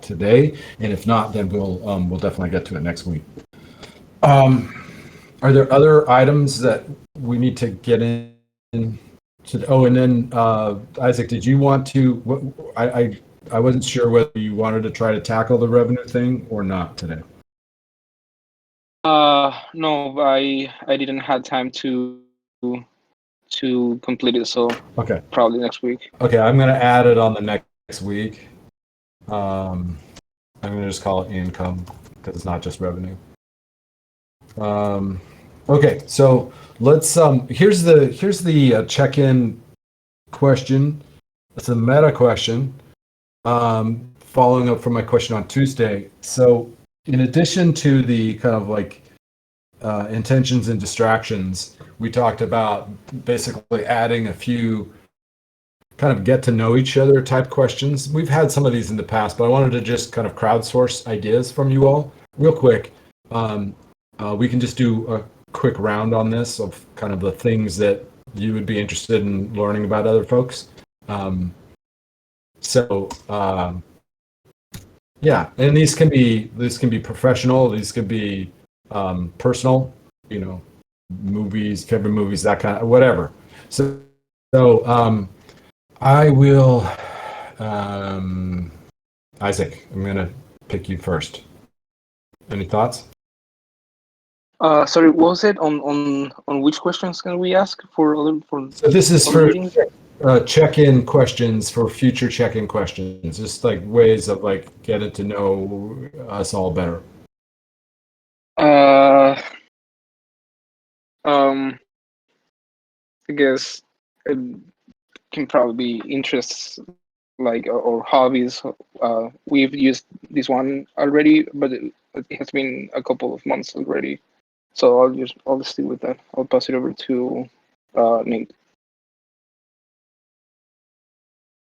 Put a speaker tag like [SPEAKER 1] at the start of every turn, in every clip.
[SPEAKER 1] that today, and if not, then we'll definitely get to it next week. Are there other items that we need to get in? Oh, and then Isaac, did you want to? I wasn't sure whether you wanted to try to tackle the revenue thing or not today.
[SPEAKER 2] No, I didn't have time to complete it, so
[SPEAKER 1] Okay.
[SPEAKER 2] probably next week.
[SPEAKER 1] Okay, I'm going to add it on the next week. I'm going to just call it income because it's not just revenue. Okay, so let's here's the check-in question. It's a meta question. Following up from my question on Tuesday. So in addition to the kind of like intentions and distractions, we talked about basically adding a few kind of get to know each other type questions. We've had some of these in the past, but I wanted to just kind of crowdsource ideas from you all real quick. We can just do a quick round on this of kind of the things that you would be interested in learning about other folks. Yeah, and these can be professional, these could be personal, movies, favorite movies, that kind of whatever. So I will, Isaac, I'm gonna pick you first. Any thoughts?
[SPEAKER 2] Sorry, what was it on which questions can we ask for?
[SPEAKER 1] So this is for
[SPEAKER 2] meetings?
[SPEAKER 1] check-in questions for future check-in questions, just like ways of like getting to know us all better.
[SPEAKER 2] I guess it can probably be interests like or hobbies. We've used this one already, but it has been a couple of months already. So I'll just stick with that. I'll pass it over to Nate.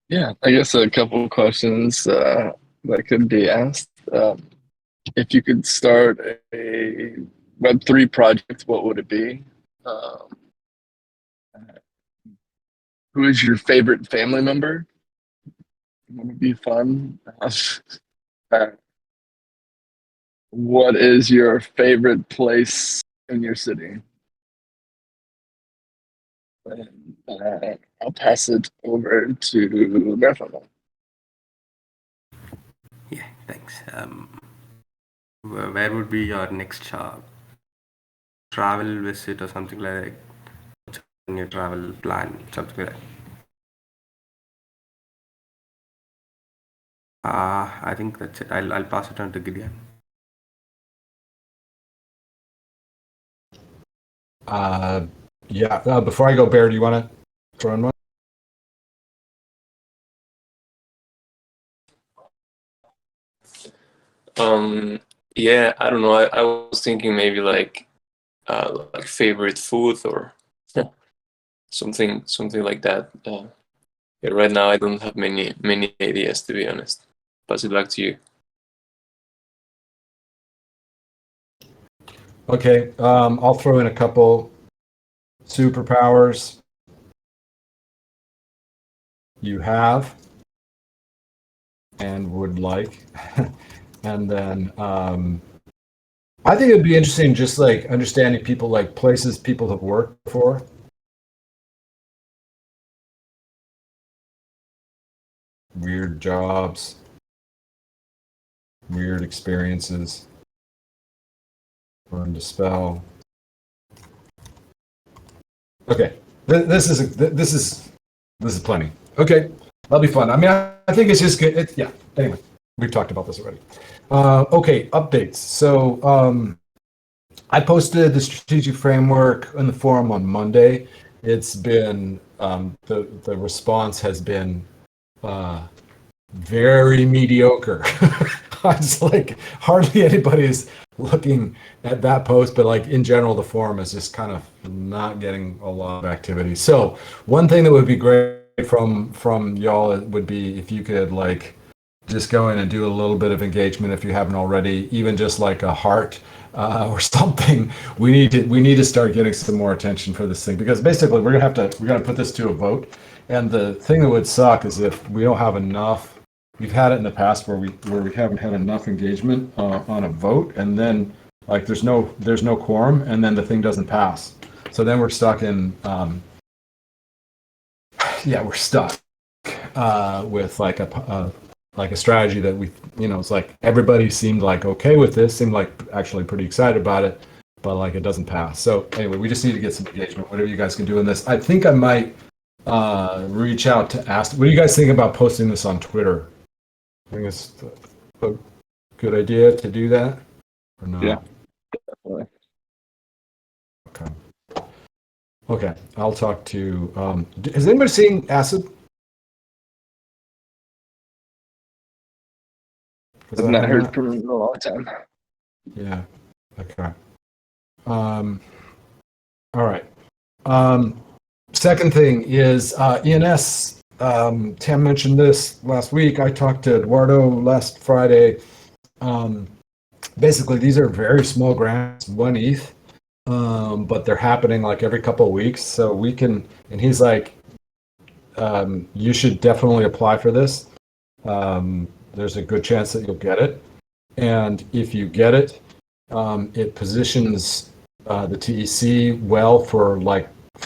[SPEAKER 3] Yeah, I guess a couple of questions that could be asked. If you could start a Web3 project, what would it be? Who is your favorite family member? That would be fun. What is your favorite place in your city? And, I'll pass it over to Bethel.
[SPEAKER 4] Yeah, thanks. Where would be your next travel visit or something like that? In your travel plan, something like that? I think that's it. I'll pass it on to Gideon.
[SPEAKER 1] Yeah. Before I go, Bear, do you want to throw in one?
[SPEAKER 5] Yeah, I don't know. I was thinking maybe like favorite food or something like that. Yeah, right now I don't have many ideas, to be honest. Pass it back to you.
[SPEAKER 1] Okay, I'll throw in a couple superpowers you have and would like. And then I think it'd be interesting just like understanding people, like places people have worked before. Weird jobs, weird experiences, learn to spell. Okay, this is plenty. Okay, that'll be fun. I mean, I think it's just good. Yeah. Anyway, we've talked about this already. Okay, updates. So I posted the strategic framework in the forum on Monday. It's been the response has been very mediocre. It's like hardly anybody's looking at that post, but like in general, the forum is just kind of not getting a lot of activity. So one thing that would be great from y'all would be if you could like just go in and do a little bit of engagement if you haven't already, even just like a heart or something. We need to start getting some more attention for this thing, because basically we're gonna put this to a vote. And the thing that would suck is if we don't have enough we've had it in the past where we haven't had enough engagement on a vote, and then like there's no quorum, and then the thing doesn't pass. So then we're stuck in we're stuck with like a strategy that we, it's like everybody seemed like okay with this, seemed like actually pretty excited about it, but like it doesn't pass. So anyway, we just need to get some engagement. Whatever you guys can do in this, I think I might reach out to ask. What do you guys think about posting this on Twitter? I think it's a good idea to do that, or no?
[SPEAKER 3] Yeah, definitely.
[SPEAKER 1] Okay, I'll talk to. Has anybody seen Acid?
[SPEAKER 3] I've not heard from him in a long time.
[SPEAKER 1] Yeah. Okay. All right. Second thing is ENS. Tam mentioned this last week. I talked to Eduardo last Friday. Basically, these are very small grants, 1 ETH, but they're happening like every couple of weeks. So we can, and he's like, you should definitely apply for this. There's a good chance that you'll get it. And if you get it, it positions the TEC well for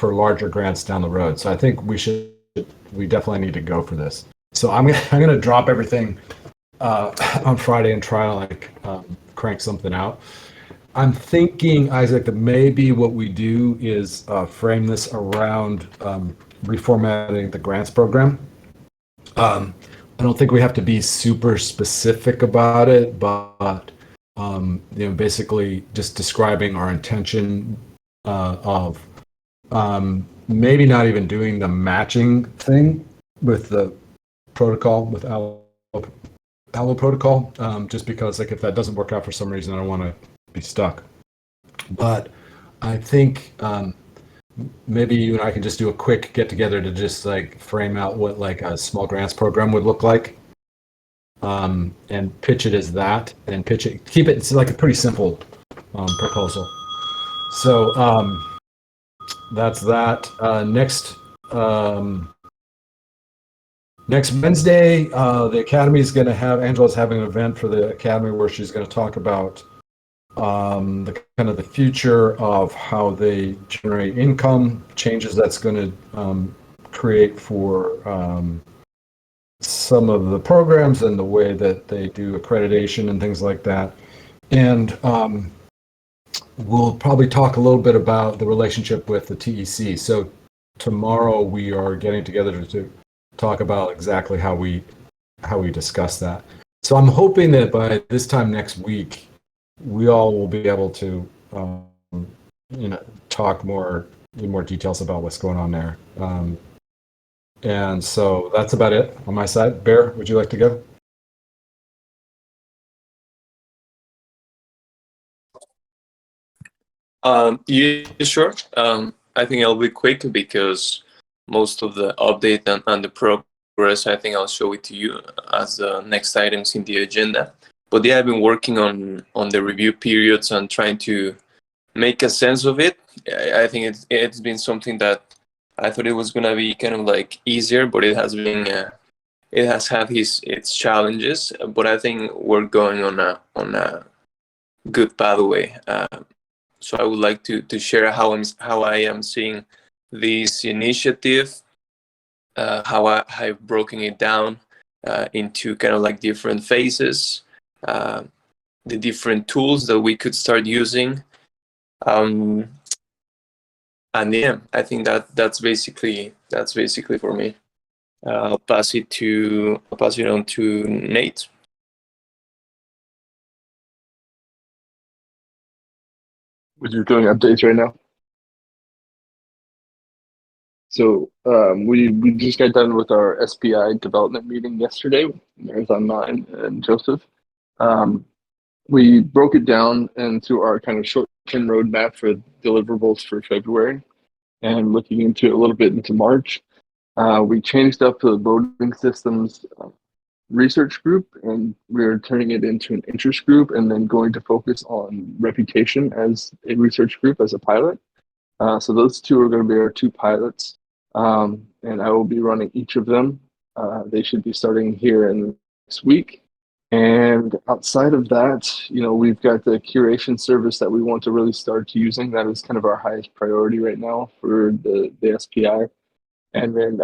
[SPEAKER 1] larger grants down the road. So I think we definitely need to go for this. So I'm gonna drop everything on Friday and try to like crank something out. I'm thinking, Isaac, that maybe what we do is frame this around reformatting the grants program. I don't think we have to be super specific about it, but basically just describing our intention of maybe not even doing the matching thing with the protocol, with Allo protocol, just because like if that doesn't work out for some reason, I don't want to be stuck. But I think maybe you and I can just do a quick get together to just like frame out what like a small grants program would look like, and pitch it as that, and keep it. It's like a pretty simple proposal. So that's that. Next Wednesday, the Academy is going to have, Angela's having an event for the Academy where she's going to talk about the kind of the future of how they generate income, changes that's going to create for some of the programs and the way that they do accreditation and things like that. And we'll probably talk a little bit about the relationship with the TEC. So tomorrow we are getting together to talk about exactly how we discuss that. So I'm hoping that by this time next week, we all will be able to, talk in more details about what's going on there. And so that's about it on my side. Bear, would you like to go?
[SPEAKER 5] Yeah, sure. I think I'll be quick because most of the update and the progress, I think I'll show it to you as the next items in the agenda. But yeah, I've been working on the review periods and trying to make a sense of it. I think it's been something that I thought it was gonna be kind of like easier, but it has been it has had its challenges. But I think we're going on a good pathway. So I would like to share how I am seeing this initiative, how I've broken it down into kind of like different phases, the different tools that we could start using, and yeah, I think that's basically for me. I'll pass it on to Nate.
[SPEAKER 3] You're doing updates right now. So we just got done with our SPI development meeting yesterday, Marathon 9 and Joseph. We broke it down into our kind of short-term roadmap for deliverables for February, and looking into it a little bit into March. We changed up the voting systems research group, and we're turning it into an interest group, and then going to focus on reputation as a research group as a pilot. So those two are going to be our two pilots, and I will be running each of them. They should be starting here in next week. And outside of that, we've got the curation service that we want to really start using. That is kind of our highest priority right now for the SPI. And then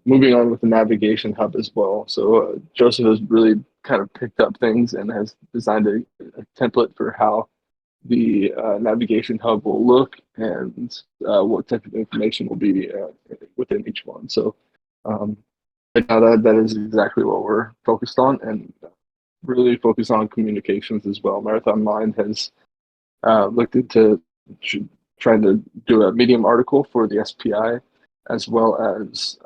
[SPEAKER 3] moving on with the navigation hub as well. So Joseph has really kind of picked up things and has designed a template for how the navigation hub will look and what type of information will be within each one. So right now that is exactly what we're focused on, and really focused on communications as well. Marathon Mind has looked into trying to do a Medium article for the SPI, as well as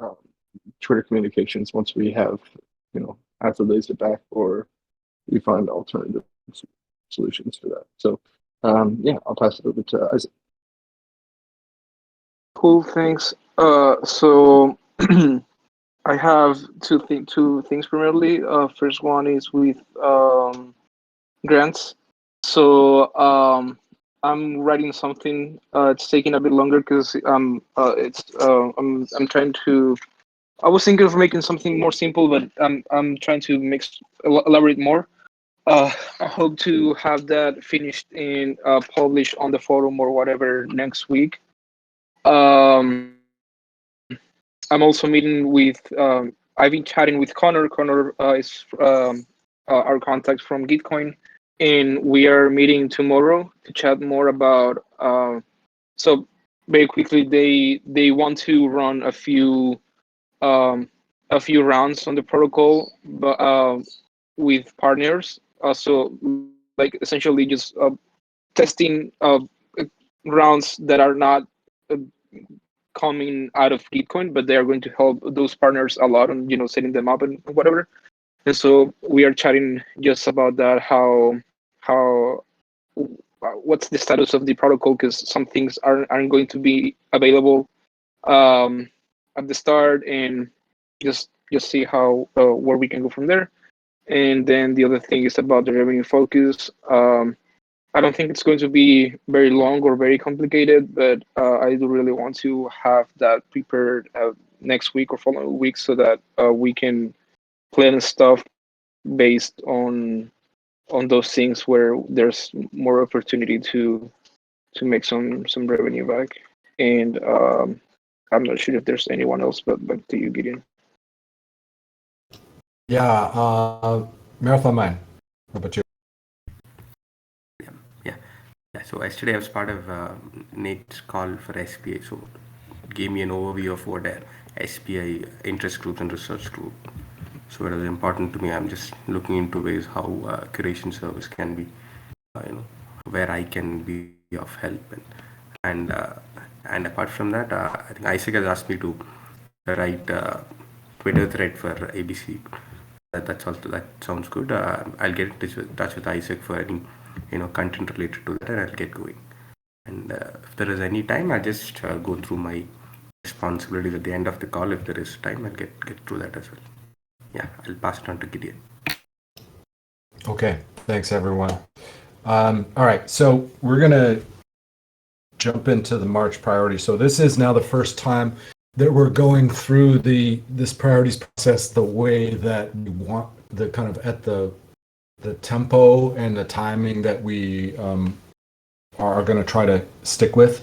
[SPEAKER 3] Twitter communications once we have, either lays it back or we find alternative solutions for that. So I'll pass it over to Isaac.
[SPEAKER 2] Cool, thanks. So I have two things primarily. First one is with grants. So I'm writing something. It's taking a bit longer because I'm trying to. I was thinking of making something more simple, but I'm trying to elaborate more. I hope to have that finished and published on the forum or whatever next week. I'm also meeting with. I've been chatting with Connor. Connor is our contact from Gitcoin, and we are meeting tomorrow to chat more about. So very quickly, they want to run a few rounds on the protocol, but with partners. So like essentially just testing rounds that are not coming out of Gitcoin, but they are going to help those partners a lot on setting them up and whatever. And so we are chatting just about that, how what's the status of the protocol, because some things aren't going to be available at the start, and just see how where we can go from there. And then the other thing is about the revenue focus. I don't think it's going to be very long or very complicated, but I do really want to have that prepared next week or following week so that we can plan stuff based on those things where there's more opportunity to make some revenue back. And I'm not sure if there's anyone else, but back to you, Gideon.
[SPEAKER 1] Yeah, Marathon Mind. How about you?
[SPEAKER 4] Yeah, so yesterday I was part of Nate's call for SPI, so it gave me an overview of what a SPI interest groups and research group. So it was important to me. I'm just looking into ways how curation service can be, where I can be of help, and apart from that, I think Isaac has asked me to write a Twitter thread for ABC. That sounds good. I'll get in touch with Isaac for any content related to that, and I'll get going. And if there is any time, I'll just go through my responsibilities at the end of the call. If there is time, I'll get through that as well. Yeah, I'll pass it on to Gideon.
[SPEAKER 1] Okay, thanks everyone. All right, so we're gonna jump into the March priority. So this is now the first time that we're going through this priorities process the way that we want, the kind of at the tempo and the timing that we are going to try to stick with,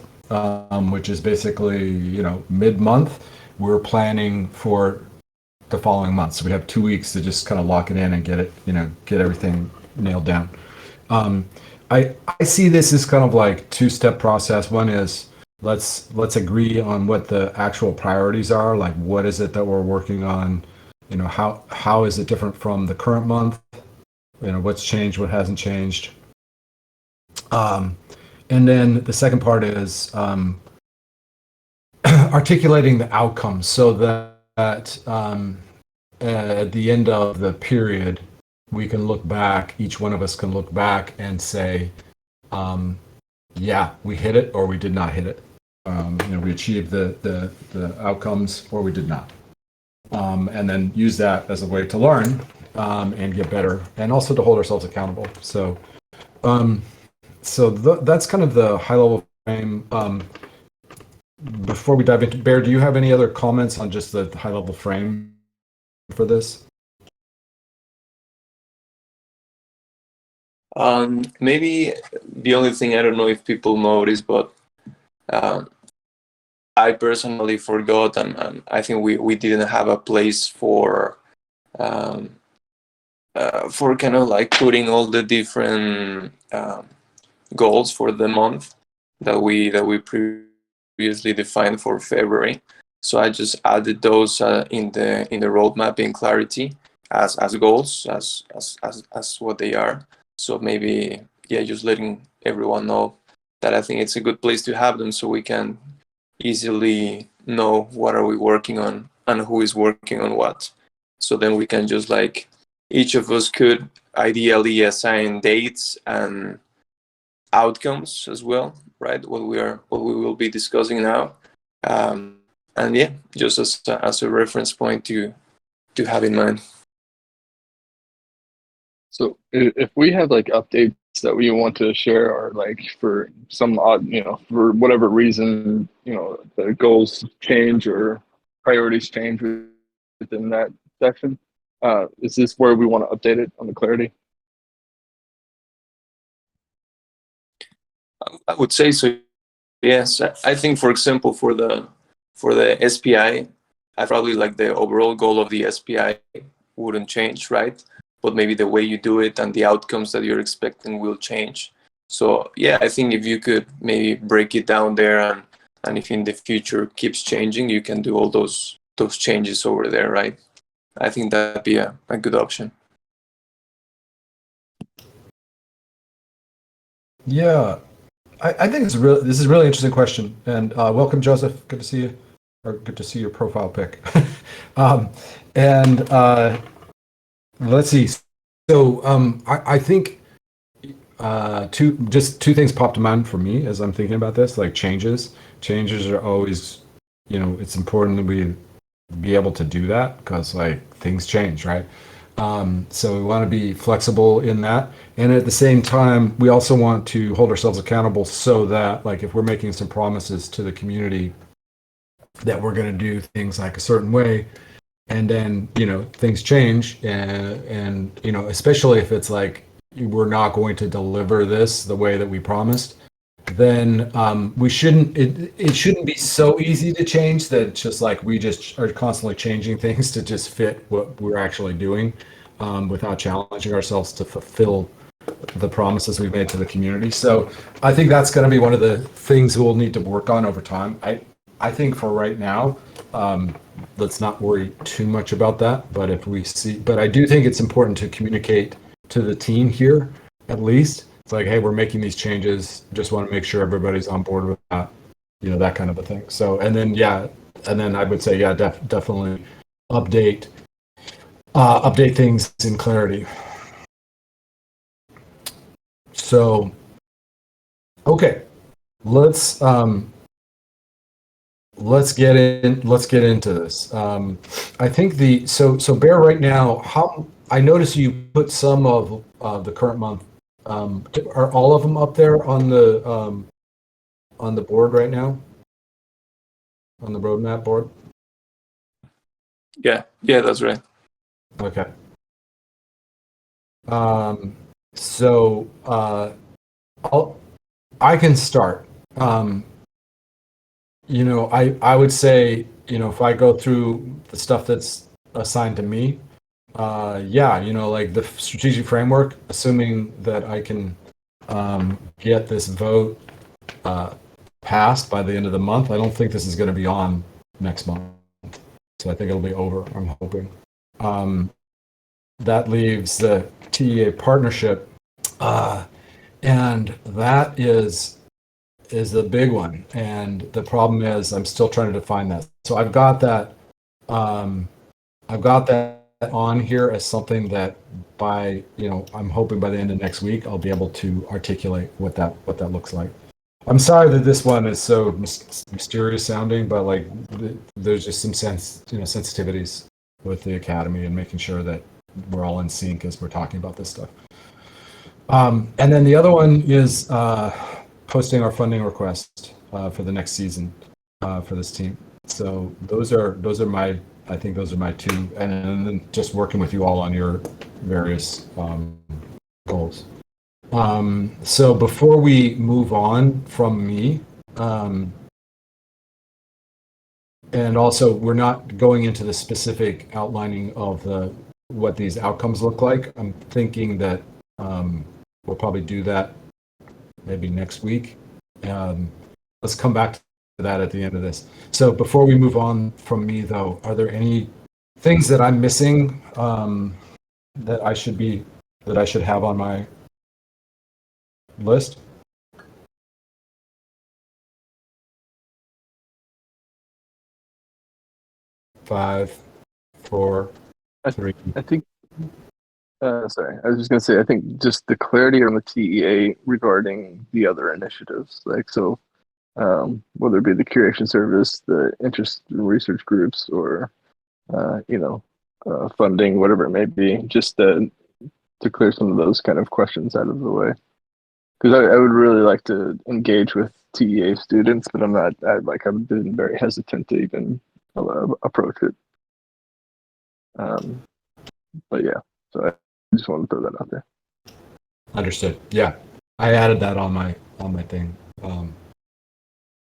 [SPEAKER 1] which is basically mid-month. We're planning for the following month, so we have 2 weeks to just kind of lock it in and get it, get everything nailed down. I see this as kind of like two-step process. One is let's agree on what the actual priorities are, like what is it that we're working on, how is it different from the current month, what's changed, what hasn't changed. And then the second part is articulating the outcomes so that at the end of the period, we can look back, each one of us can look back and say, yeah, we hit it or we did not hit it. We achieved the outcomes or we did not. And then use that as a way to learn and get better, and also to hold ourselves accountable. So that's kind of the high level frame. Before we dive into Bear, do you have any other comments on just the high level frame for this?
[SPEAKER 5] Maybe the only thing, I don't know if people notice, but I personally forgot, and I think we didn't have a place for kind of like putting all the different goals for the month that we previously defined for February. So I just added those in the roadmap in Clarity as goals, as what they are. So maybe, yeah, just letting everyone know that I think it's a good place to have them, so we can easily know what are we working on and who is working on what. So then we can just like, each of us could ideally assign dates and outcomes as well, right? What we will be discussing now, and yeah, just as a reference point to have in mind.
[SPEAKER 3] So if we have like updates that we want to share, or like for some odd, for whatever reason, the goals change or priorities change within that section, is this where we want to update it on the Clarity?
[SPEAKER 5] I would say so. Yes, I think, for example, for the SPI, I probably like the overall goal of the SPI wouldn't change, right? But maybe the way you do it and the outcomes that you're expecting will change. So yeah, I think if you could maybe break it down there, and if in the future keeps changing, you can do all those changes over there, right? I think that'd be a good option.
[SPEAKER 1] Yeah, I think this is a really interesting question, and welcome, Joseph. Good to see you, or good to see your profile pic. And let's see. So I think two things popped to mind for me as I'm thinking about this. Like changes are always, it's important that we be able to do that because like things change, right? So we want to be flexible in that. And at the same time, we also want to hold ourselves accountable so that like if we're making some promises to the community that we're going to do things like a certain way, and then, things change, and especially if it's like we're not going to deliver this the way that we promised, then we shouldn't, it shouldn't be so easy to change that it's just like we just are constantly changing things to just fit what we're actually doing, without challenging ourselves to fulfill the promises we've made to the community. So I think that's going to be one of the things we'll need to work on over time. I think for right now, let's not worry too much about that. But I do think it's important to communicate to the team here, at least. It's like, hey, we're making these changes. Just want to make sure everybody's on board with that, that kind of a thing. So, and then I would say, yeah, definitely update things in Clarity. So, okay, let's get into this. I think so Bear, right now, I notice you put some of the current month. Are all of them up there on the board right now? On the roadmap board?
[SPEAKER 5] Yeah, that's right.
[SPEAKER 1] Okay. So I can start. I would say, if I go through the stuff that's assigned to me, like the strategic framework, assuming that I can get this vote passed by the end of the month. I don't think this is going to be on next month. So I think it'll be over, I'm hoping. That leaves the TEA partnership, and that is the big one. And the problem is I'm still trying to define that. So I've got that on here as something that I'm hoping by the end of next week I'll be able to articulate what that looks like. I'm sorry that this one is so mysterious sounding, but like there's just some sensitivities with the academy and making sure that we're all in sync as we're talking about this stuff. And then the other one is posting our funding request for the next season for this team. So those are my two, and then just working with you all on your various goals. So before we move on from me, and also we're not going into the specific outlining of what these outcomes look like. I'm thinking that we'll probably do that maybe next week. Let's come back to that at the end of this. So before we move on from me, though, are there any things that I'm missing that I should have on my list? Five, four, three.
[SPEAKER 3] I think. Sorry, I was just gonna say. I think just the clarity on the TEA regarding the other initiatives, like so, whether it be the curation service, the interest in research groups, or funding, whatever it may be, just to clear some of those kind of questions out of the way. Because I would really like to engage with TEA students, but I've been very hesitant to even approach it. But yeah, so I just want to throw that out there.
[SPEAKER 1] Understood. Yeah, I added that on my thing.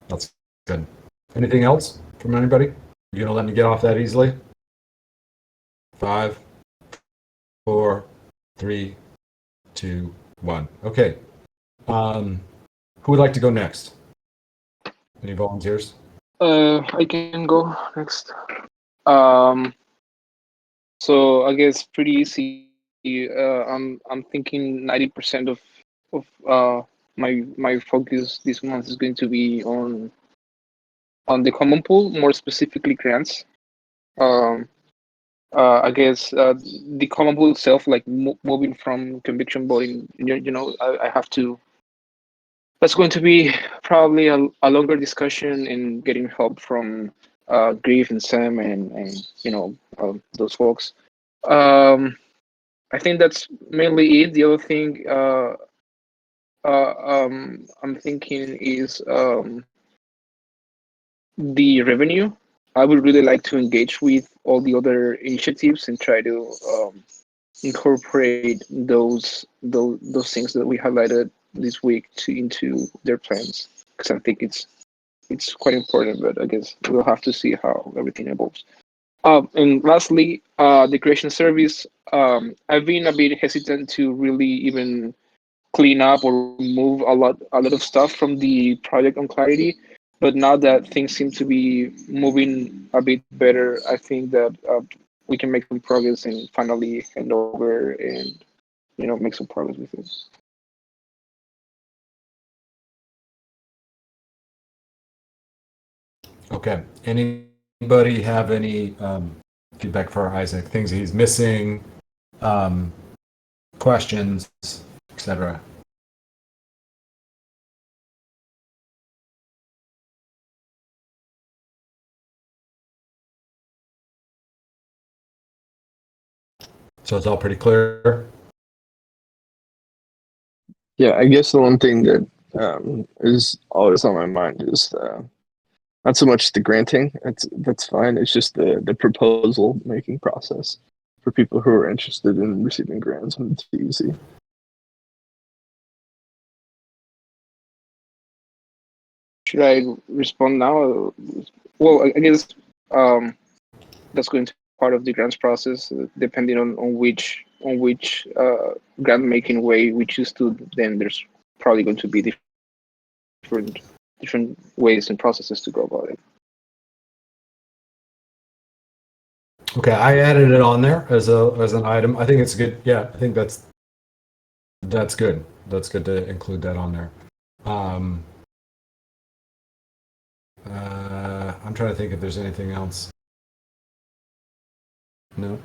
[SPEAKER 1] That's good. Anything else from anybody? You gonna let me get off that easily? 5, 4, 3, 2, 1. Okay. Who would like to go next? Any volunteers?
[SPEAKER 2] I can go next. So I guess pretty easy. I'm thinking 90% of my focus this month is going to be on the common pool, more specifically grants. I guess the common pool itself, like moving from conviction voting, I have to. That's going to be probably a longer discussion and getting help from Grief and Sam and those folks. I think that's mainly it. The other thing I'm thinking is the revenue. I would really like to engage with all the other initiatives and try to incorporate those things that we highlighted this week into their plans, because I think it's quite important. But I guess we'll have to see how everything evolves. And lastly, the creation service. I've been a bit hesitant to really even clean up or remove a lot of stuff from the project on Clarity. But now that things seem to be moving a bit better, I think that we can make some progress and finally hand over and make some progress with it.
[SPEAKER 1] Okay. Anybody have any feedback for Isaac? Things he's missing, questions, etc. So it's all pretty clear.
[SPEAKER 3] Yeah, I guess the one thing that is always on my mind is not so much the granting. That's fine. It's just the proposal making process for people who are interested in receiving grants from the TEC.
[SPEAKER 2] Should I respond now? Well, I guess that's going to be part of the grants process, depending on which grant making way we choose to. Then there's probably going to be different ways and processes to go about it.
[SPEAKER 1] Okay, I added it on there as an item. I think it's good. Yeah, I think that's good. That's good to include that on there. I'm trying to think if there's anything else. No.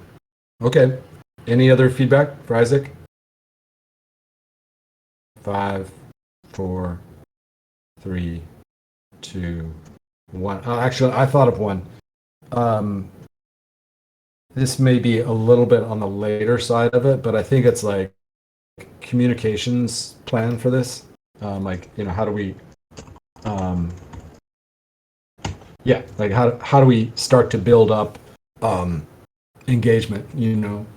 [SPEAKER 1] Okay. Any other feedback for Isaac? 5, 4, 3, 2, 1. Actually, I thought of one. This may be a little bit on the later side of it, but I think it's like communications plan for this. How do we, how do we start to build up engagement,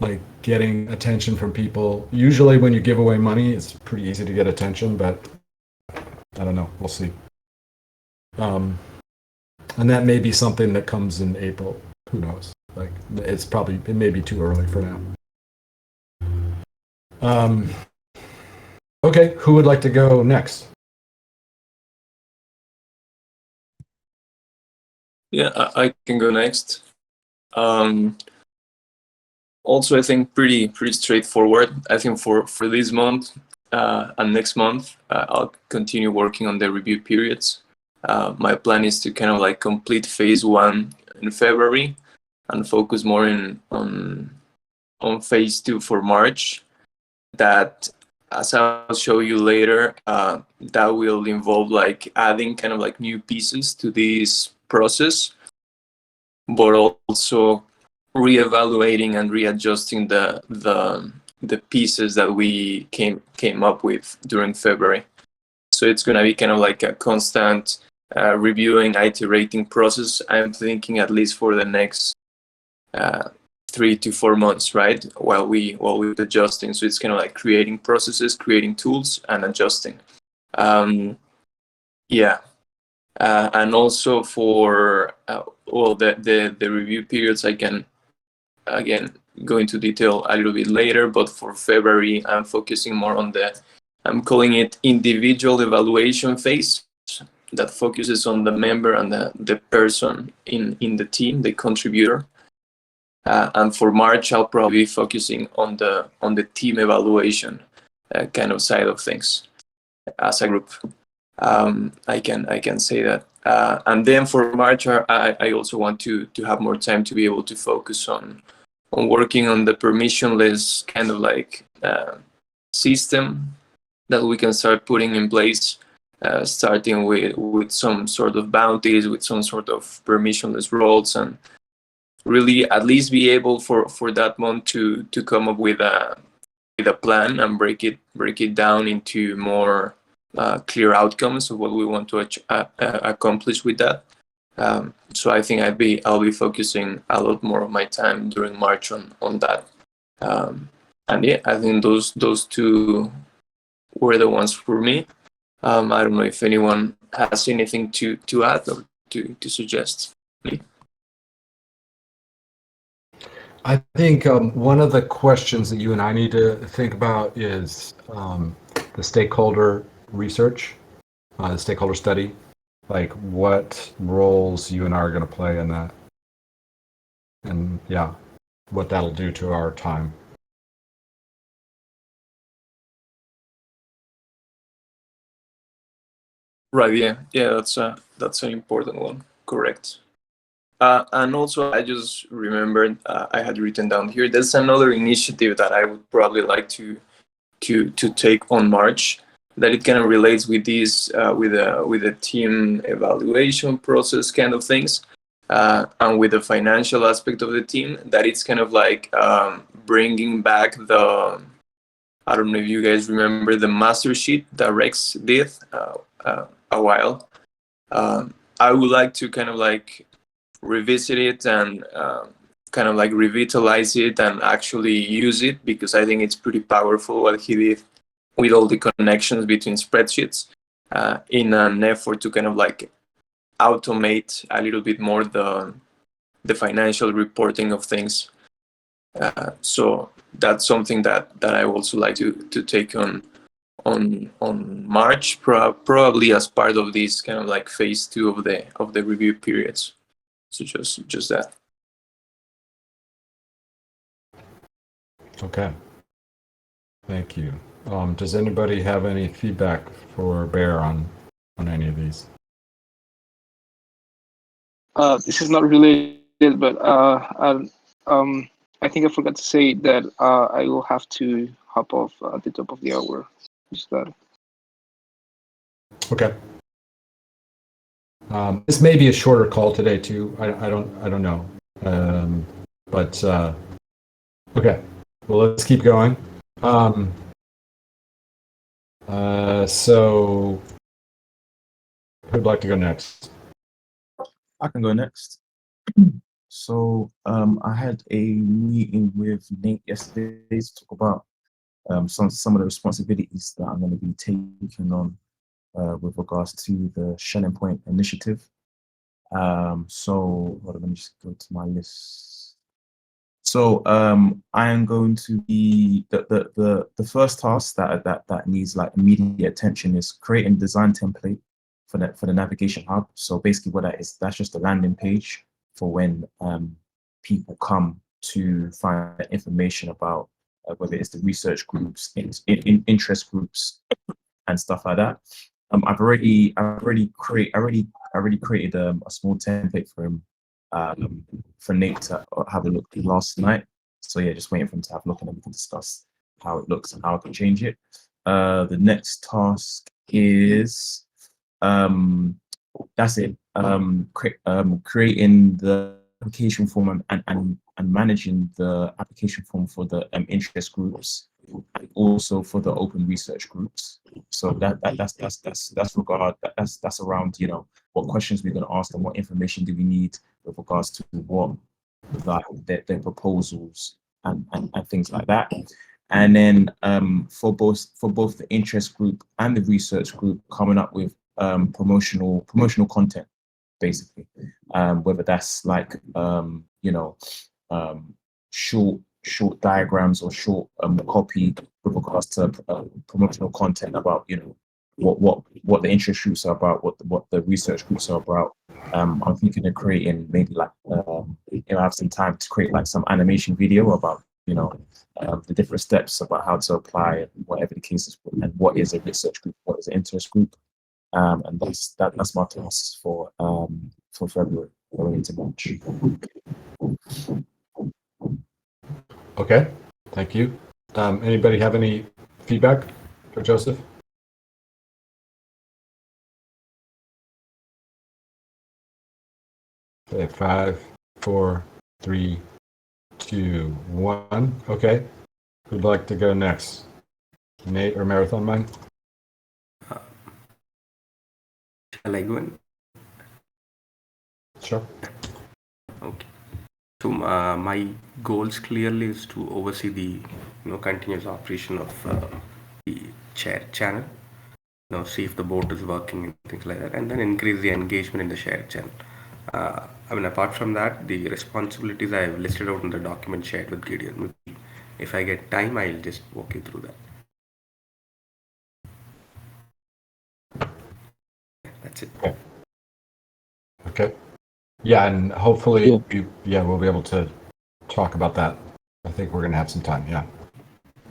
[SPEAKER 1] like getting attention from people. Usually when you give away money, it's pretty easy to get attention, but I don't know. We'll see. And that may be something that comes in April. Who knows? Like it may be too early for now. Okay, who would like to go next?
[SPEAKER 5] Yeah, I can go next. Also, I think pretty straightforward. I think for this month and next month, I'll continue working on the review periods. My plan is to kind of like complete phase 1 in February and focus more on phase 2 for March. That, as I'll show you later, that will involve like adding kind of like new pieces to this process, but also reevaluating and readjusting the pieces that we came up with during February. So it's going to be kind of like a constant reviewing, iterating process. I'm thinking at least for the next 3 to 4 months, right? While we're adjusting. So it's kind of like creating processes, creating tools, and adjusting. Yeah. And also for the review periods, I can again go into detail a little bit later, but for February, I'm focusing more on I'm calling it individual evaluation phase, that focuses on the member and the person in the team, the contributor. And for March, I'll probably be focusing on the team evaluation kind of side of things as a group. I can say that. And then for March, I also want to have more time to be able to focus on working on the permissionless kind of like system that we can start putting in place, starting with some sort of bounties, with some sort of permissionless roles, and really at least be able for that month to come up with a plan and break it down into more clear outcomes of what we want to accomplish with that. So I think I'll be focusing a lot more of my time during March on that. And yeah, I think those two were the ones for me. I don't know if anyone has anything to add or to suggest.
[SPEAKER 1] I think one of the questions that you and I need to think about is the stakeholder research, the stakeholder study, like what roles you and I are going to play in that. And yeah, what that'll do to our time.
[SPEAKER 5] Right. Yeah. That's an important one. Correct. And also, I just remembered I had written down here. There's another initiative that I would probably like to take on March. That it kind of relates with this with a team evaluation process kind of things, and with the financial aspect of the team. That it's kind of like bringing back the. I don't know if you guys remember the master sheet that Rex did a while. I would like to kind of like revisit it and kind of like revitalize it and actually use it, because I think it's pretty powerful what he did with all the connections between spreadsheets in an effort to kind of like automate a little bit more the financial reporting of things. So that's something that I also like to take on March, probably as part of this kind of like phase 2 of the review periods. So just that.
[SPEAKER 1] Okay. Thank you. Does anybody have any feedback for Bear on any of these?
[SPEAKER 2] This is not related, but I think I forgot to say that I will have to hop off at the top of the hour. Just that.
[SPEAKER 1] Okay. This may be a shorter call today too. I don't know. But okay. Well, let's keep going. So who'd like to go next?
[SPEAKER 6] I can go next. I had a meeting with Nate yesterday to talk about some of the responsibilities that I'm going to be taking on with regards to the Shannon Point initiative. Hold on, let me just go to my list. I am going to be the first task that needs like immediate attention is creating a design template for the navigation hub. So basically, what that is, that's just a landing page for when people come to find information about whether it's the research groups, interest groups, and stuff like that. I've already created a small template for him, for Nate to have a look last night. So yeah, just waiting for him to have a look and then we can discuss how it looks and how I can change it. The next task is that's it. Creating the application form and managing the application form for the interest groups, and also for the open research groups. So that's around, you know, what questions we're going to ask them, what information do we need with regards to what their proposals and things like that. And then for both the interest group and the research group, coming up with promotional content, basically, whether that's like you know, short diagrams or short copy with regards to promotional content about, you know, what the interest groups are about, what the research groups are about. I'm thinking of creating maybe like you know, have some time to create like some animation video about, you know, the different steps about how to apply whatever the case is, and what is a research group, what is an interest group. And that's my task for February going into March.
[SPEAKER 1] Okay, thank you. Anybody have any feedback for Joseph? Okay, 5, 4, 3, 2, 1. Okay, who'd like to go next? Nate or Marathon Mind?
[SPEAKER 4] Shall I go in?
[SPEAKER 1] Sure.
[SPEAKER 4] Okay. So my goals clearly is to oversee the continuous operation of the channel. See if the board is working and things like that, and then increase the engagement in the shared channel. I mean, apart from that, the responsibilities I have listed out in the document shared with Gideon. If I get time, I'll just walk you through that. That's it.
[SPEAKER 1] Okay. Yeah, and hopefully, we'll be able to talk about that. I think we're going to have some time. Yeah.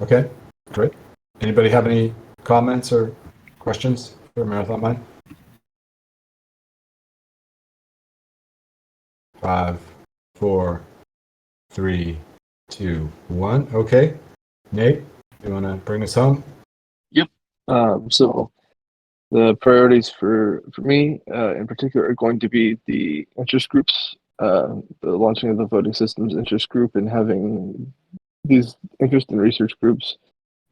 [SPEAKER 1] Okay, great. Anybody have any comments or questions for Marathon Mind? 5, 4, 3, 2, 1. Okay. Nate, you want to bring us home?
[SPEAKER 3] Yep. So the priorities for me in particular are going to be the interest groups, the launching of the voting systems interest group, and having these interest and research groups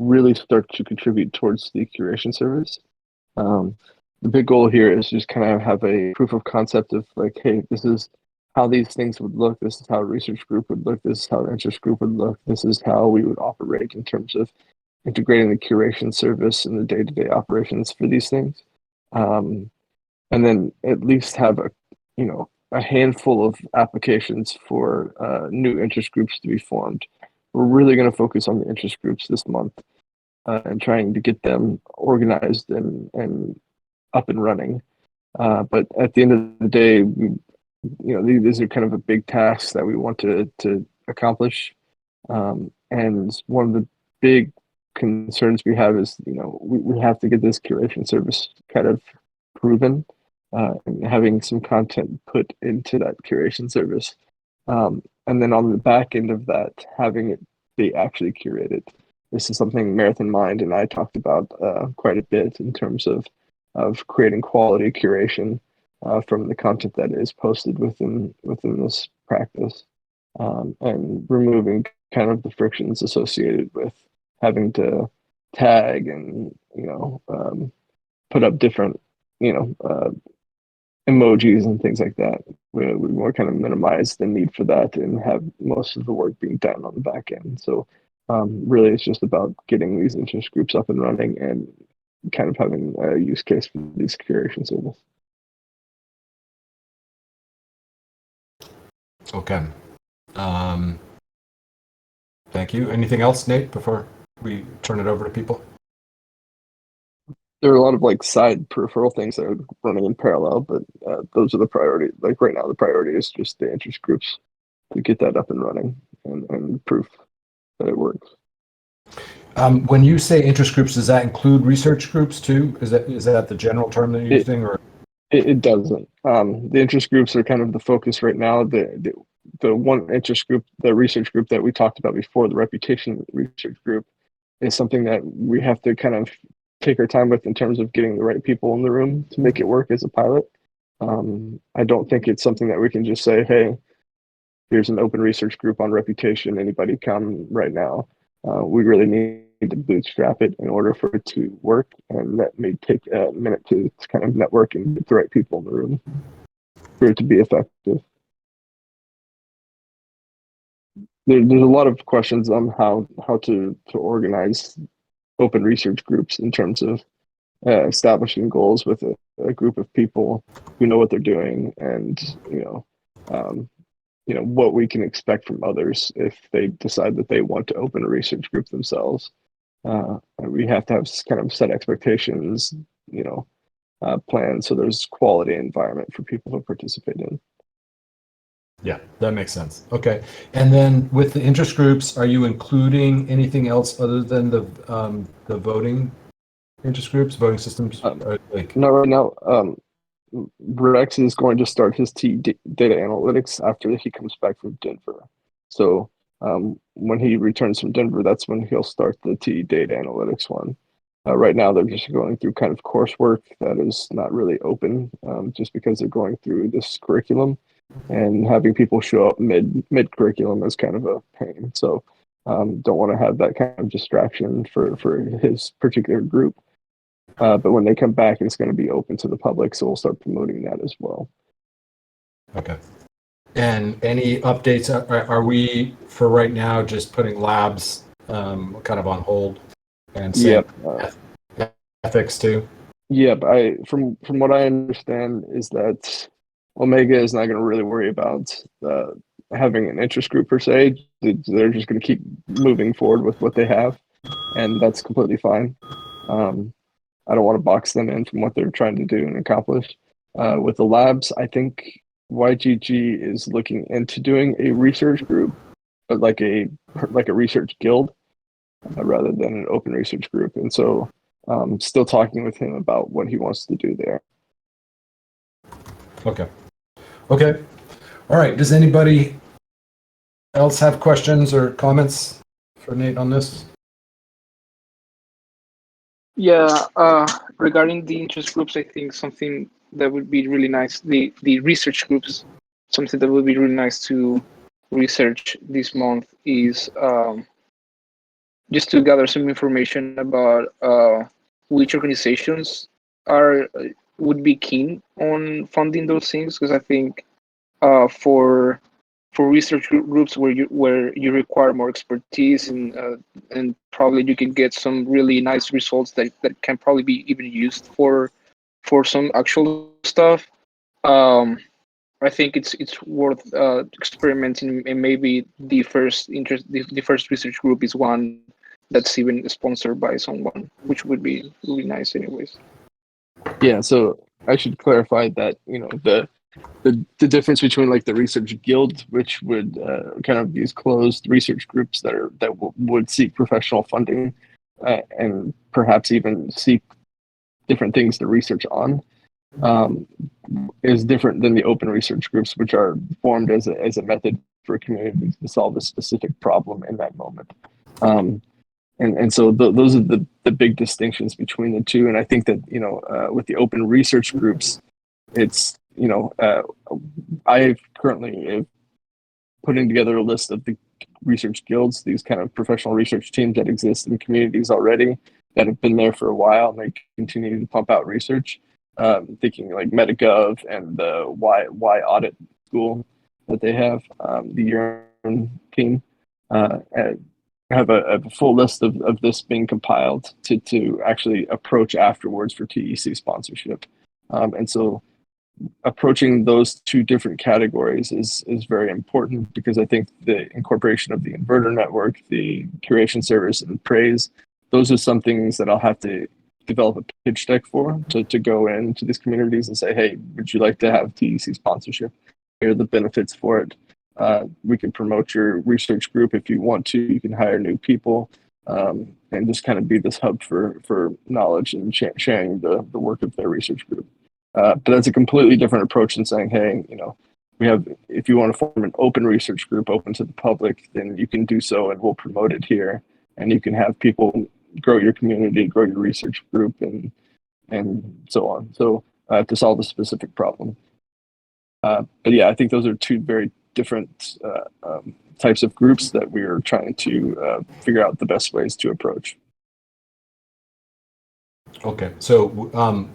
[SPEAKER 3] really start to contribute towards the curation service. The big goal here is just kind of have a proof of concept of like, hey, this is how these things would look. This is how a research group would look. This is how an interest group would look. This is how we would operate in terms of integrating the curation service and the day-to-day operations for these things. And then at least have a handful of applications for new interest groups to be formed. We're really going to focus on the interest groups this month and trying to get them organized and up and running. But at the end of the day, these are kind of a big tasks that we want to accomplish. And one of the big concerns we have is, we have to get this curation service kind of proven, and having some content put into that curation service. And then on the back end of that, having it be actually curated. This is something Marathon Mind and I talked about quite a bit in terms of creating quality curation from the content that is posted within this practice, and removing kind of the frictions associated with having to tag and put up different emojis and things like that. we want to kind of minimize the need for that and have most of the work being done on the back end. So really, it's just about getting these interest groups up and running and kind of having a use case for these curation service.
[SPEAKER 1] Okay. Thank you. Anything else, Nate, before we turn it over to people?
[SPEAKER 3] There are a lot of like side peripheral things that are running in parallel, but those are the priority. Like right now, the priority is just the interest groups to get that up and running and proof that it works.
[SPEAKER 1] When you say interest groups, does that include research groups too? Is that the general term that you're using, or?
[SPEAKER 3] It doesn't. The interest groups are kind of the focus right now. The one interest group, the research group that we talked about before, the reputation research group, is something that we have to kind of take our time with in terms of getting the right people in the room to make it work as a pilot. I don't think it's something that we can just say, hey, here's an open research group on reputation, anybody come right now. We really need to bootstrap it in order for it to work, and that may take a minute to kind of network and get the right people in the room for it to be effective. There's a lot of questions on how to organize open research groups in terms of establishing goals with a group of people who know what they're doing, and what we can expect from others if they decide that they want to open a research group themselves. We have to have kind of set expectations, plans, so there's quality environment for people to participate in.
[SPEAKER 1] Yeah, that makes sense. Okay. And then with the interest groups, are you including anything else other than the voting interest groups, voting systems?
[SPEAKER 3] Not right now. Rex is going to start his data analytics after he comes back from Denver. So when he returns from Denver, that's when he'll start the TE data analytics one. Right now, they're just going through kind of coursework that is not really open, just because they're going through this curriculum, and having people show up mid curriculum is kind of a pain. So don't want to have that kind of distraction for his particular group. But when they come back, it's going to be open to the public, so we'll start promoting that as well.
[SPEAKER 1] Okay. And any updates? Are we, for right now, just putting labs kind of on hold and saying ethics too?
[SPEAKER 3] Yeah, but from what I understand is that Omega is not going to really worry about having an interest group per se. They're just going to keep moving forward with what they have, and that's completely fine. I don't want to box them in from what they're trying to do and accomplish. With the labs, I think YGG is looking into doing a research group, but like a research guild, rather than an open research group. And so still talking with him about what he wants to do there.
[SPEAKER 1] Okay. All right. Does anybody else have questions or comments for Nate on this?
[SPEAKER 2] Yeah, regarding the interest groups, I think something that would be really nice, the research groups, something that would be really nice to research this month is just to gather some information about which organizations would be keen on funding those things, because I think for research groups where you require more expertise and probably you can get some really nice results that can probably be even used for some actual stuff. I think it's worth experimenting, and maybe the first research group is one that's even sponsored by someone, which would be really nice anyways.
[SPEAKER 3] Yeah, so I should clarify that the difference between like the research guild, which would kind of these closed research groups that would seek professional funding and perhaps even seek different things to research on, is different than the open research groups, which are formed as a method for communities to solve a specific problem in that moment. And so those are the big distinctions between the two. And I think that with the open research groups, it's I've currently putting together a list of the research guilds, these kind of professional research teams that exist in communities already that have been there for a while, and they continue to pump out research. Thinking like MetaGov and the Y Audit school that they have, the Urine team, and have a full list of this being compiled to actually approach afterwards for TEC sponsorship. And so approaching those two different categories is very important, because I think the incorporation of the inverter network, the curation service, and praise, those are some things that I'll have to develop a pitch deck for to go into these communities and say, hey, would you like to have TEC sponsorship? Here are the benefits for it. We can promote your research group if you want to. You can hire new people, and just kind of be this hub for knowledge and sharing the work of their research group. But that's a completely different approach than saying, hey, we have, if you want to form an open research group open to the public, then you can do so and we'll promote it here. And you can have people grow your community, grow your research group, and so on. So to solve a specific problem. But yeah, I think those are two very different types of groups that we are trying to figure out the best ways to approach.
[SPEAKER 1] Okay, so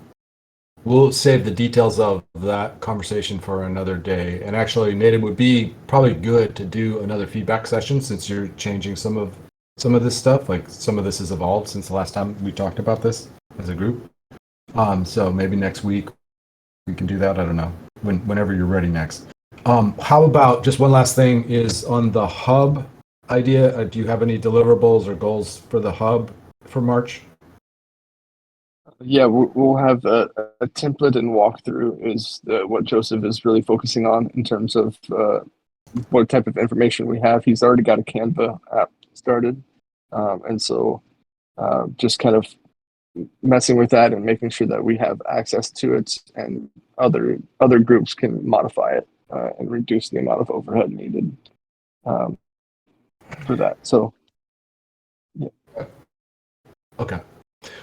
[SPEAKER 1] we'll save the details of that conversation for another day. And actually, Nate, it would be probably good to do another feedback session, since you're changing some of this stuff. Like, some of this has evolved since the last time we talked about this as a group. So maybe next week we can do that. I don't know, whenever you're ready next. How about just one last thing is on the hub idea? Do you have any deliverables or goals for the hub for March?
[SPEAKER 3] Yeah, we'll have a template and walkthrough is what Joseph is really focusing on in terms of what type of information we have. He's already got a Canva app started. And so just kind of messing with that and making sure that we have access to it, and other groups can modify it and reduce the amount of overhead needed for that. So, yeah.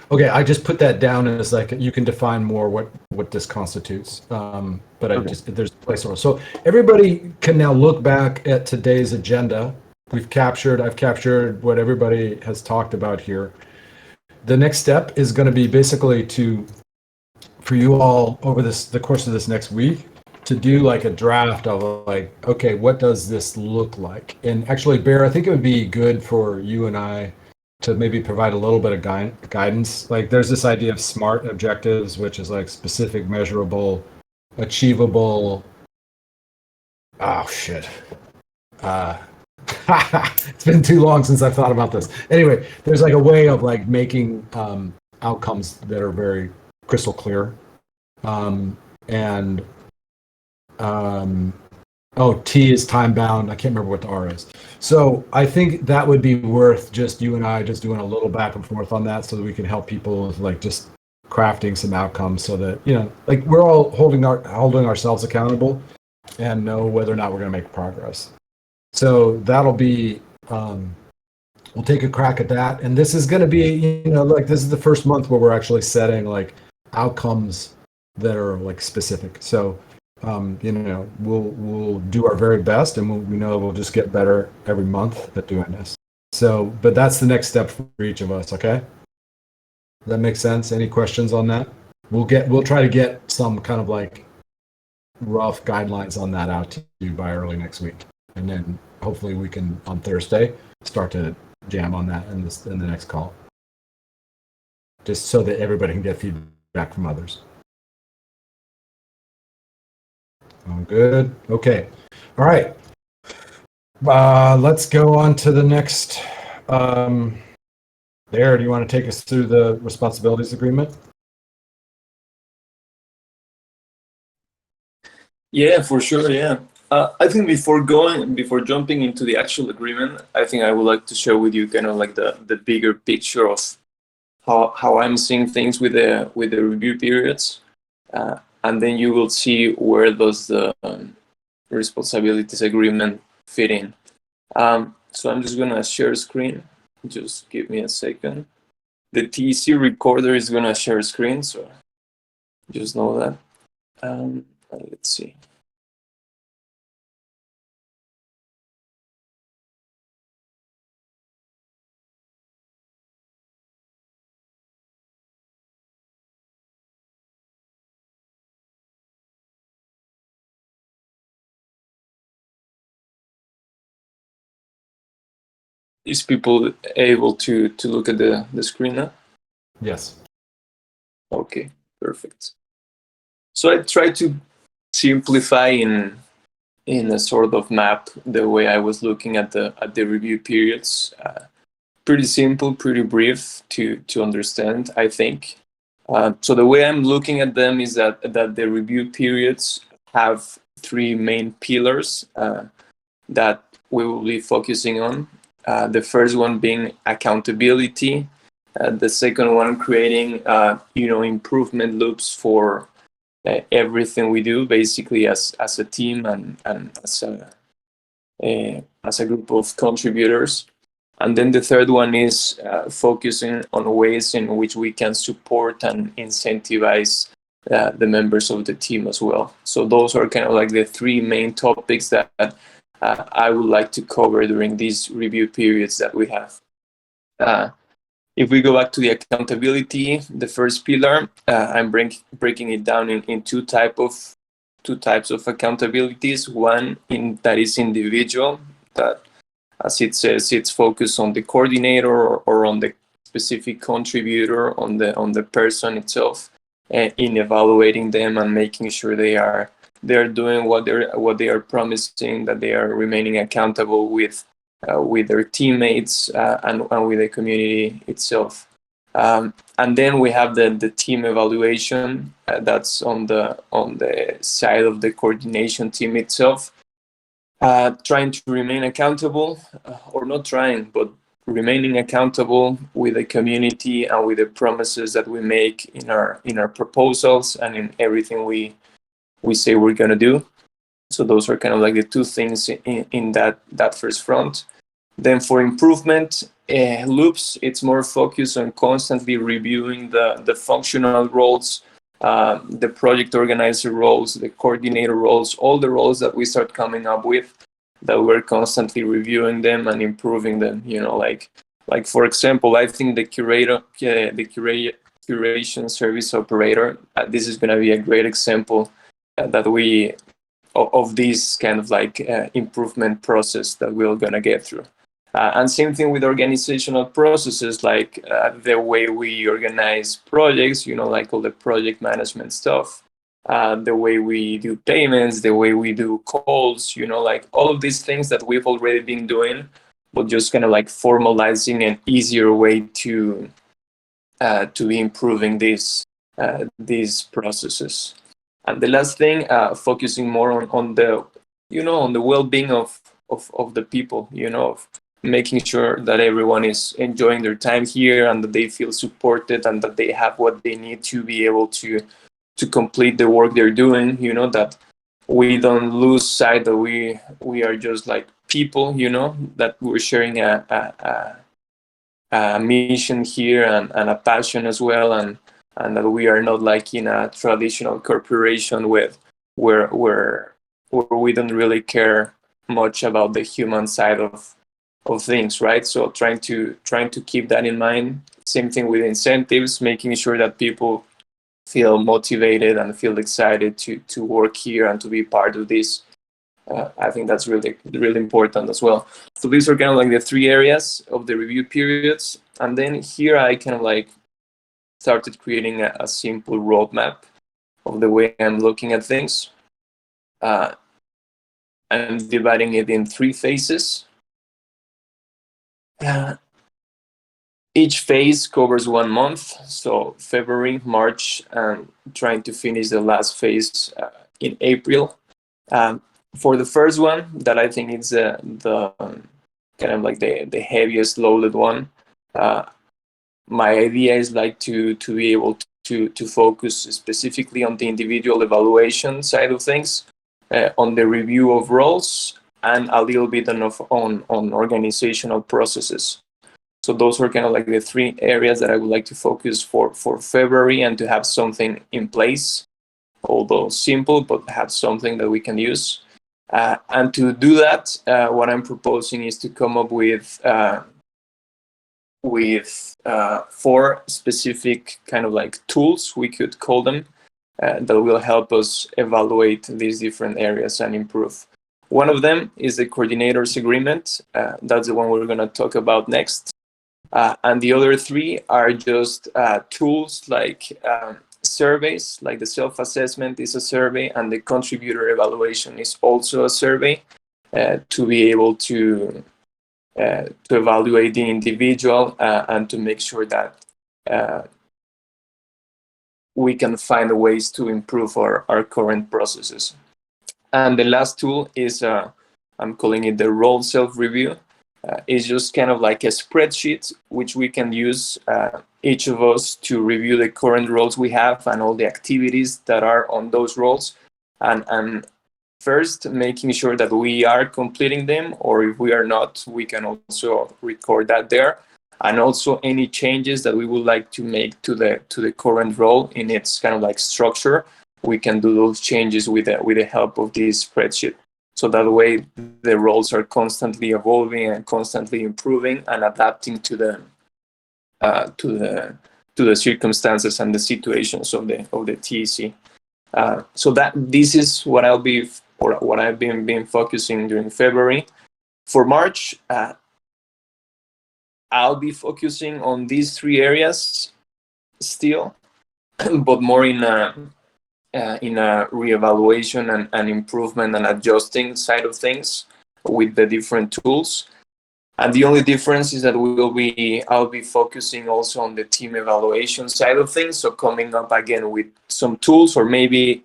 [SPEAKER 1] Okay, I just put that down as like, you can define more what this constitutes. But
[SPEAKER 3] Okay.
[SPEAKER 1] there's a placeholder. So everybody can now look back at today's agenda. I've captured what everybody has talked about here. The next step is going to be basically for you all over the course of this next week to do like a draft of like, okay, what does this look like? And actually, Bear, I think it would be good for you and I to maybe provide a little bit of guidance. Like, there's this idea of SMART objectives, which is like specific, measurable, achievable. Oh shit. It's been too long since I've thought about this. Anyway, there's like a way of like making outcomes that are very crystal clear. T is time bound. I can't remember what the R is. So I think that would be worth just you and I just doing a little back and forth on that, so that we can help people with like just crafting some outcomes, so that, like, we're all holding ourselves accountable and know whether or not we're going to make progress. So that'll be, we'll take a crack at that. And this is going to be, like, this is the first month where we're actually setting like outcomes that are like specific. So, we'll do our very best, and we know we'll just get better every month at doing this. So, but that's the next step for each of us. Okay. Does that make sense? Any questions on that? We'll try to get some kind of like rough guidelines on that out to you by early next week. And then hopefully we can, on Thursday, start to jam on that in the next call, just so that everybody can get feedback from others. Oh, good. Okay. All right. Let's go on to the next. Do you want to take us through the responsibilities agreement?
[SPEAKER 5] Yeah, for sure. Yeah. I think before jumping into the actual agreement, I think I would like to share with you kind of like the bigger picture of how I'm seeing things with the review periods, and then you will see where does the responsibilities agreement fit in. So I'm just gonna share screen. Just give me a second. The TEC recorder is gonna share screen, so just know that. Let's see. is people able to look at the screen now?
[SPEAKER 1] Yes.
[SPEAKER 5] Okay, perfect. So I try to simplify in a sort of map the way I was looking at the review periods. Pretty simple, pretty brief to understand, I think. So the way I'm looking at them is that the review periods have three main pillars that we will be focusing on. The first one being accountability. The second one creating improvement loops for everything we do, basically as a team and as a group of contributors. And then the third one is focusing on ways in which we can support and incentivize the members of the team as well. So those are kind of like the three main topics that I would like to cover during these review periods that we have. If we go back to the accountability, the first pillar, I'm breaking it down in two types of accountabilities. One that is individual, that as it says, it's focused on the coordinator or on the specific contributor, on the person itself, in evaluating them and making sure they are doing what they are promising, that they are remaining accountable with their teammates and with the community itself. And then we have the team evaluation. That's on the side of the coordination team itself. Trying to remain accountable, or not trying, but remaining accountable with the community and with the promises that we make in our proposals and in everything we say we're going to do. So those are kind of like the two things in that first front. Then for improvement loops, it's more focused on constantly reviewing the functional roles, the project organizer roles, the coordinator roles, all the roles that we start coming up with, that we're constantly reviewing them and improving them. Like for example, I think the curation service operator, this is going to be a great example that we of this kind of like improvement process that we're going to get through. And same thing with organizational processes, like the way we organize projects, like all the project management stuff, the way we do payments, the way we do calls, like all of these things that we've already been doing, but just kind of like formalizing an easier way to be improving these processes. And the last thing, focusing more on the on the well-being of the people, of making sure that everyone is enjoying their time here and that they feel supported and that they have what they need to be able to complete the work they're doing, that we don't lose sight that we are just like people, that we're sharing a mission here and a passion as well, and that we are not like in a traditional corporation where we don't really care much about the human side of things, right? So trying to keep that in mind. Same thing with incentives, making sure that people feel motivated and feel excited to work here and to be part of this. I think that's really, really important as well. So these are kind of like the three areas of the review periods. And then here I kind of like started creating a simple roadmap of the way I'm looking at things. I'm dividing it in three phases. Each phase covers 1 month, so February, March, and trying to finish the last phase in April. For the first one, that I think is the kind of like the heaviest loaded one, my idea is like to be able to focus specifically on the individual evaluation side of things, on the review of roles, and a little bit on organizational processes. So those are kind of like the three areas that I would like to focus for February, and to have something in place, although simple, but have something that we can use. And to do that, what I'm proposing is to come up with 4 specific kind of like tools, we could call them, that will help us evaluate these different areas and improve. One of them is the coordinators agreement. That's the one we're going to talk about next. And the other three are just tools like surveys, like the self-assessment is a survey, and the contributor evaluation is also a survey to be able to evaluate the individual and to make sure that we can find ways to improve our current processes. And the last tool is, I'm calling it the role self-review. It's just kind of like a spreadsheet which we can use, each of us, to review the current roles we have and all the activities that are on those roles. And first, making sure that we are completing them, or if we are not, we can also record that there. And also any changes that we would like to make to the current role in its kind of like structure, we can do those changes with the help of this spreadsheet. So that way the roles are constantly evolving and constantly improving and adapting to the circumstances and the situations of the TEC. So that this is what I've been focusing during February. For March, I'll be focusing on these three areas still, but more in a reevaluation and improvement and adjusting side of things with the different tools. And the only difference is that I'll be focusing also on the team evaluation side of things. So coming up again with some tools, or maybe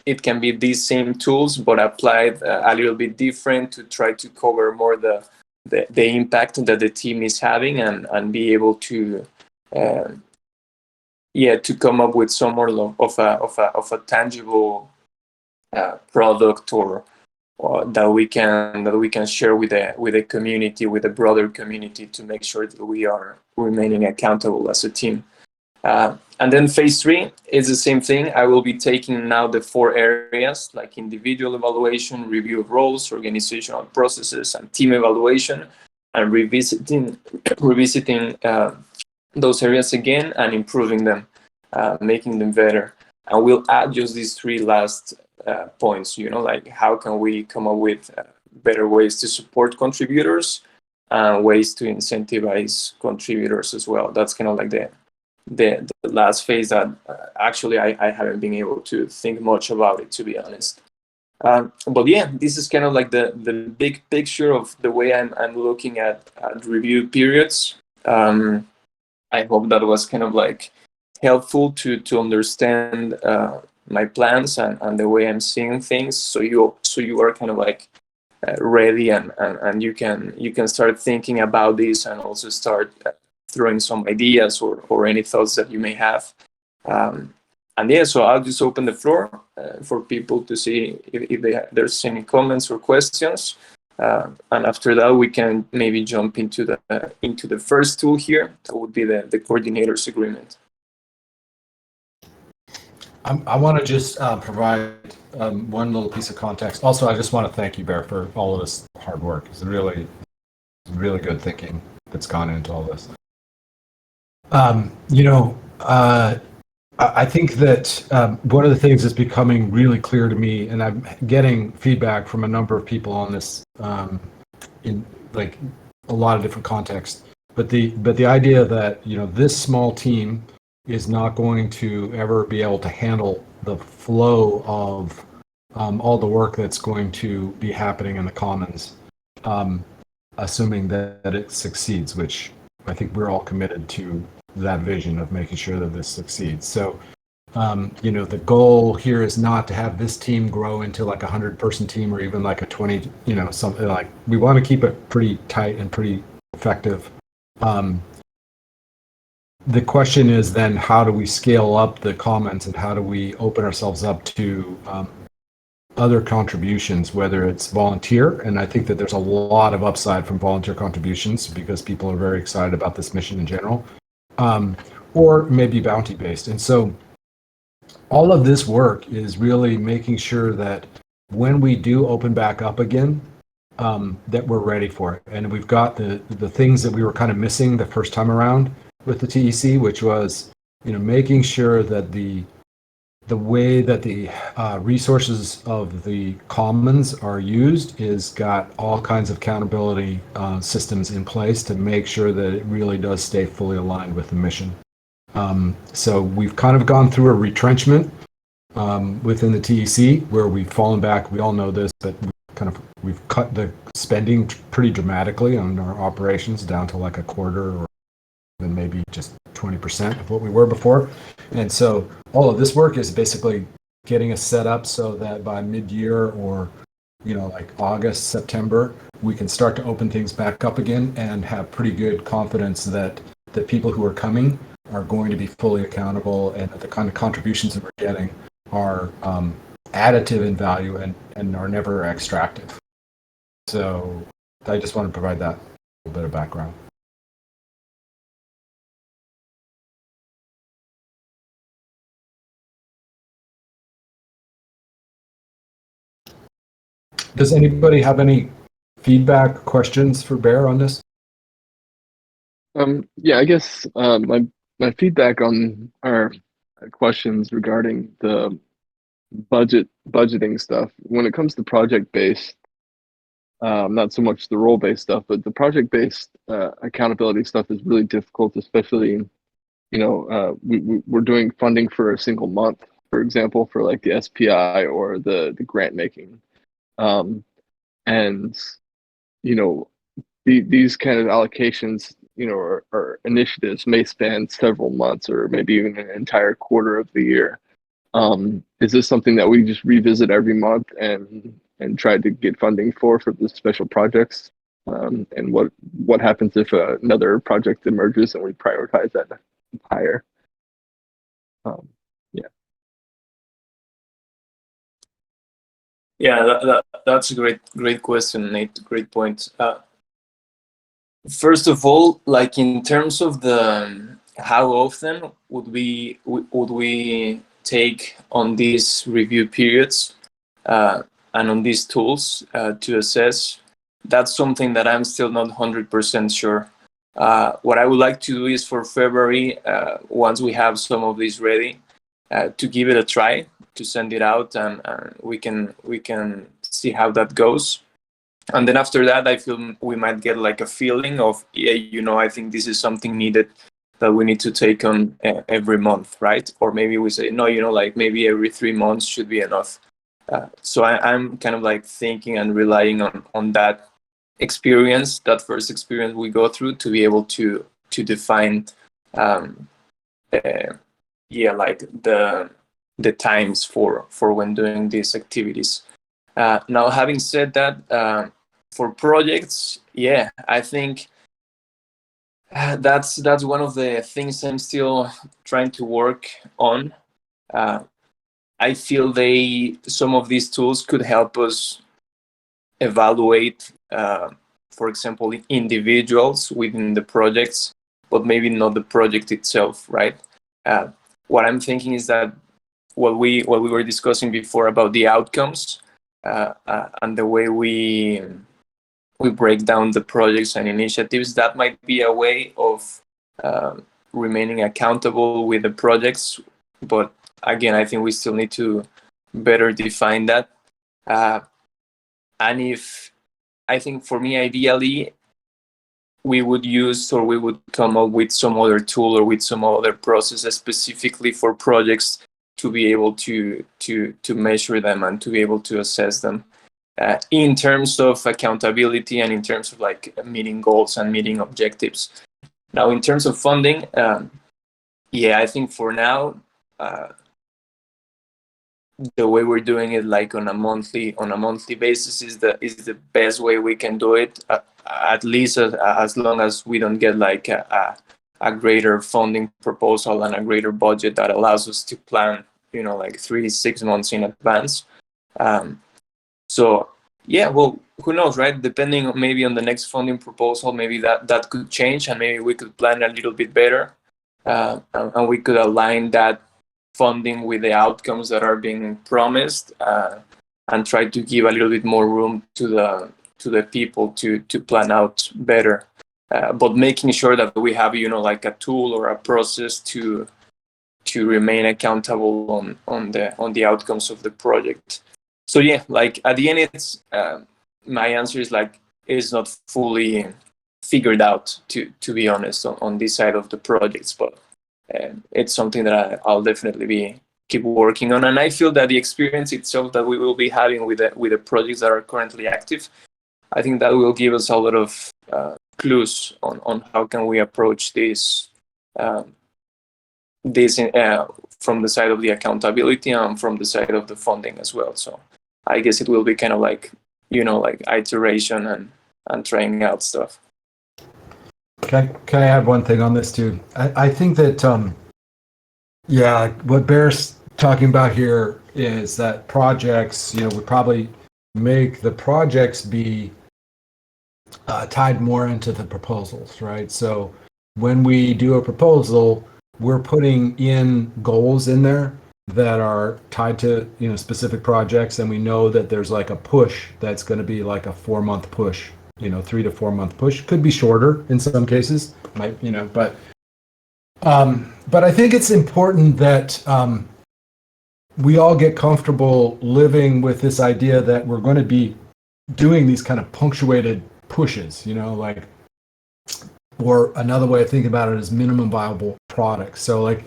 [SPEAKER 5] it can be these same tools, but applied a little bit different to try to cover more the impact that the team is having and be able to to come up with some more of a tangible product or that we can share with the community, with the broader community, to make sure that we are remaining accountable as a team. And then phase 3 is the same thing. I will be taking now the 4 areas, like individual evaluation, review of roles, organizational processes, and team evaluation, and revisiting those areas again and improving them, making them better. And we'll add just these 3 last points, like how can we come up with better ways to support contributors and ways to incentivize contributors as well. That's kind of like the last phase that actually I haven't been able to think much about it, to be honest. But yeah, this is kind of like the big picture of the way I'm looking at review periods. I hope that was kind of like helpful to understand my plans and the way I'm seeing things. So you are kind of like ready and you can start thinking about this and also start throwing some ideas or any thoughts that you may have. And yeah, so I'll just open the floor for people to see if there's any comments or questions. And after that, we can maybe jump into the first tool here. That would be the coordinators agreement.
[SPEAKER 1] I want to just provide one little piece of context. Also, I just want to thank you, Bear, for all of this hard work. It's really good thinking that's gone into all this. I think that one of the things that's becoming really clear to me, and I'm getting feedback from a number of people on this in like a lot of different contexts, but the idea that this small team is not going to ever be able to handle the flow of all the work that's going to be happening in the Commons, assuming that it succeeds, which I think we're all committed to that vision of making sure that this succeeds. So, the goal here is not to have this team grow into like 100-person team or even like a 20, something like. We want to keep it pretty tight and pretty effective. The question is then, how do we scale up the Commons and how do we open ourselves up to other contributions, whether it's volunteer, and I think that there's a lot of upside from volunteer contributions because people are very excited about this mission in general, or maybe bounty based. And so all of this work is really making sure that when we do open back up again, that we're ready for it. And we've got the things that we were kind of missing the first time around with the TEC, which was, making sure that the the way that the resources of the commons are used is got all kinds of accountability systems in place to make sure that it really does stay fully aligned with the mission. So we've kind of gone through a retrenchment within the TEC where we've fallen back. We all know this, but we've cut the spending pretty dramatically on our operations down to like a quarter or then maybe just 20% of what we were before. And so all of this work is basically getting us set up so that by mid-year or, like August, September, we can start to open things back up again and have pretty good confidence that the people who are coming are going to be fully accountable and that the kind of contributions that we're getting are additive in value and are never extractive. So I just want to provide that little bit of background. Does anybody have any feedback, questions for Bear on this?
[SPEAKER 3] Yeah, I guess my feedback on our questions regarding the budgeting stuff when it comes to project based, not so much the role based stuff, but the project based accountability stuff is really difficult, especially we're doing funding for a single month, for example, for like the SPI or the grant making. And these kind of allocations, or initiatives may span several months or maybe even an entire quarter of the year. Is this something that we just revisit every month and try to get funding for the special projects? And what happens if another project emerges and we prioritize that higher?
[SPEAKER 5] Yeah, that's a great question, Nate. Great point. First of all, like in terms of the how often would we take on these review periods and on these tools to assess, that's something that I'm still not 100% sure. What I would like to do is for February, once we have some of these ready, to give it a try, to send it out, and we can see how that goes. And then after that, I feel we might get like a feeling of, I think this is something needed that we need to take on every month, right? Or maybe we say, no, like maybe every 3 months should be enough. So I'm kind of like thinking and relying on that experience, that first experience we go through, to be able to define, like the times for when doing these activities. Now, having said that, for projects, I think that's one of the things I'm still trying to work on. I feel some of these tools could help us evaluate, for example, individuals within the projects, but maybe not the project itself, right? What I'm thinking is that what we were discussing before about the outcomes and the way we break down the projects and initiatives, that might be a way of remaining accountable with the projects. But again, I think we still need to better define that. And I think for me, ideally, we would use, or we would come up with some other tool or with some other process specifically for projects to be able to measure them and to be able to assess them in terms of accountability and in terms of like meeting goals and meeting objectives. Now, in terms of funding, I think for now, the way we're doing it, like on a monthly basis, is the best way we can do it. At least as long as we don't get like a greater funding proposal and a greater budget that allows us to plan, like 3-6 months in advance. Well, who knows, right? Depending on maybe on the next funding proposal, maybe that could change, and maybe we could plan a little bit better, and we could align that funding with the outcomes that are being promised, and try to give a little bit more room to the people to plan out better, but making sure that we have like a tool or a process to to remain accountable on the outcomes of the project. So yeah, like at the end, it's my answer is like it's not fully figured out, to be honest, on this side of the projects, but it's something that I'll definitely keep working on. And I feel that the experience itself that we will be having with the projects that are currently active, I think that will give us a lot of clues on how can we approach this from the side of the accountability and from the side of the funding as well. So I guess it will be kind of like, like iteration and trying out stuff.
[SPEAKER 1] Can I add one thing on this too? I think that what Bear's talking about here is that projects, would probably make the projects be tied more into the proposals, right? So when we do a proposal, we're putting in goals in there that are tied to specific projects, and we know that there's like a push that's going to be like a 4-month push, 3 to 4 month push. Could be shorter in some cases, but I think it's important that we all get comfortable living with this idea that we're going to be doing these kind of punctuated pushes, or another way of thinking about it is minimum viable products. So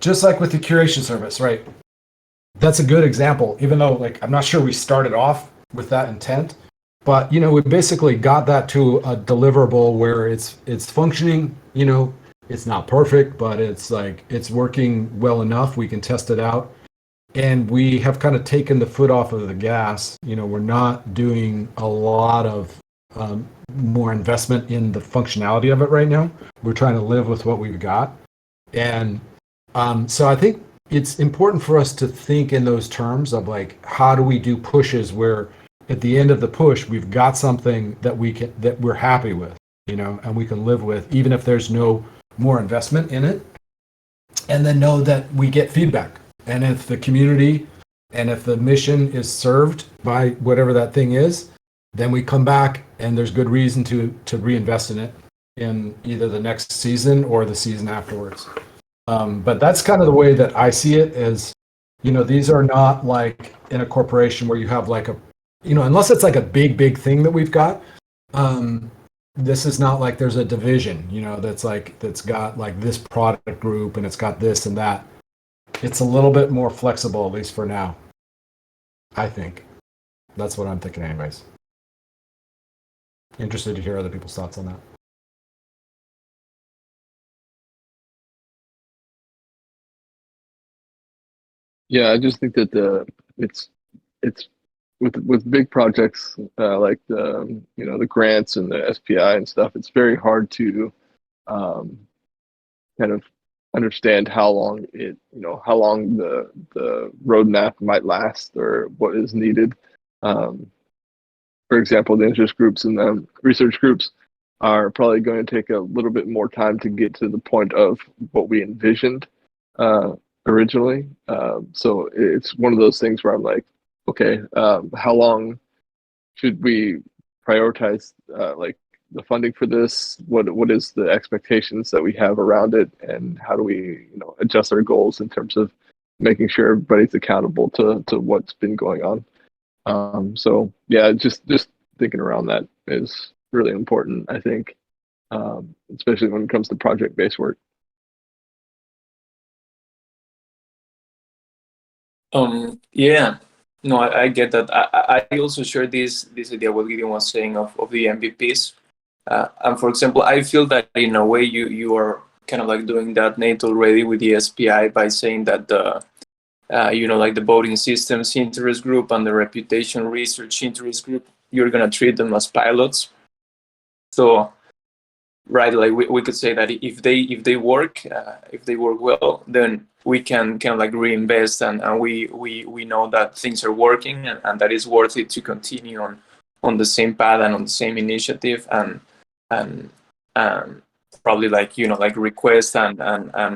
[SPEAKER 1] just like with the curation service, right? That's a good example, even though I'm not sure we started off with that intent, but we basically got that to a deliverable where it's functioning, it's not perfect, but it's working well enough. We can test it out. And we have kind of taken the foot off of the gas. We're not doing a lot of more investment in the functionality of it right now. We're trying to live with what we've got. And so I think it's important for us to think in those terms of how do we do pushes where at the end of the push, we've got something that we're happy with, and we can live with, even if there's no more investment in it. And then know that we get feedback. And if the community and if the mission is served by whatever that thing is, then we come back and there's good reason to reinvest in it in either the next season or the season afterwards. But that's kind of the way that I see it is, these are not like in a corporation where you have unless it's like a big thing that we've got. This is not like there's a division, that's got this product group and it's got this and that. It's a little bit more flexible, at least for now. I think. That's what I'm thinking anyways. Interested to hear other people's thoughts on that.
[SPEAKER 3] Yeah, I just think that it's with big projects like the grants and the SPI and stuff. It's very hard to kind of understand how long the roadmap might last or what is needed. For example, the interest groups and the research groups are probably going to take a little bit more time to get to the point of what we envisioned originally. So it's one of those things where I'm like, okay, how long should we prioritize the funding for this? What is the expectations that we have around it, and how do we adjust our goals in terms of making sure everybody's accountable to what's been going on? So yeah, just thinking around that is really important, I think, especially when it comes to project-based work.
[SPEAKER 5] Yeah, no, I get that. I also share this idea what Gideon was saying of the MVPs. And for example, I feel that in a way you are kind of doing that, Nate, already with the SPI by saying that the the voting systems interest group and the reputation research interest group, you're gonna treat them as pilots. So, right, we could say that if they work well, then we can kind of reinvest and we know that things are working and that it's worth it to continue on the same path and on the same initiative and probably request and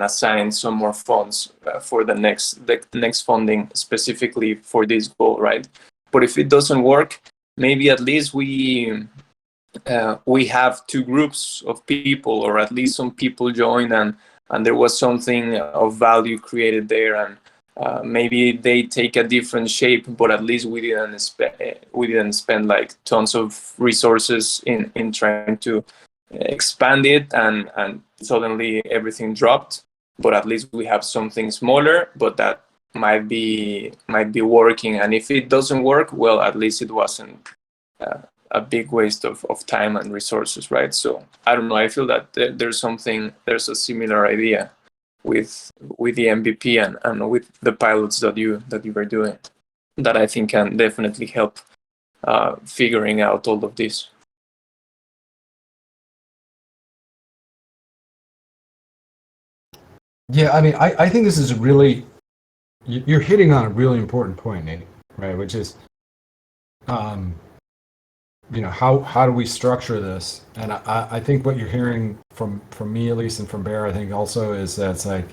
[SPEAKER 5] assign some more funds for the next funding specifically for this goal, right? But if it doesn't work, maybe at least we have two groups of people, or at least some people join and and there was something of value created there, and maybe they take a different shape, but at least we didn't spend like tons of resources in trying to expand it, and suddenly everything dropped. But at least we have something smaller, but that might be working. And if it doesn't work, well, at least it wasn't a big waste of time and resources, right? So I don't know. I feel that there's a similar idea with the MVP and with the pilots that you were doing, that I think can definitely help figuring out all of this.
[SPEAKER 1] Yeah, I mean, I think this is really, you're hitting on a really important point, Nate, right? Which is, you know, how do we structure this? And I think what you're hearing from me, at least, and from Bear, I think also, is that it's like,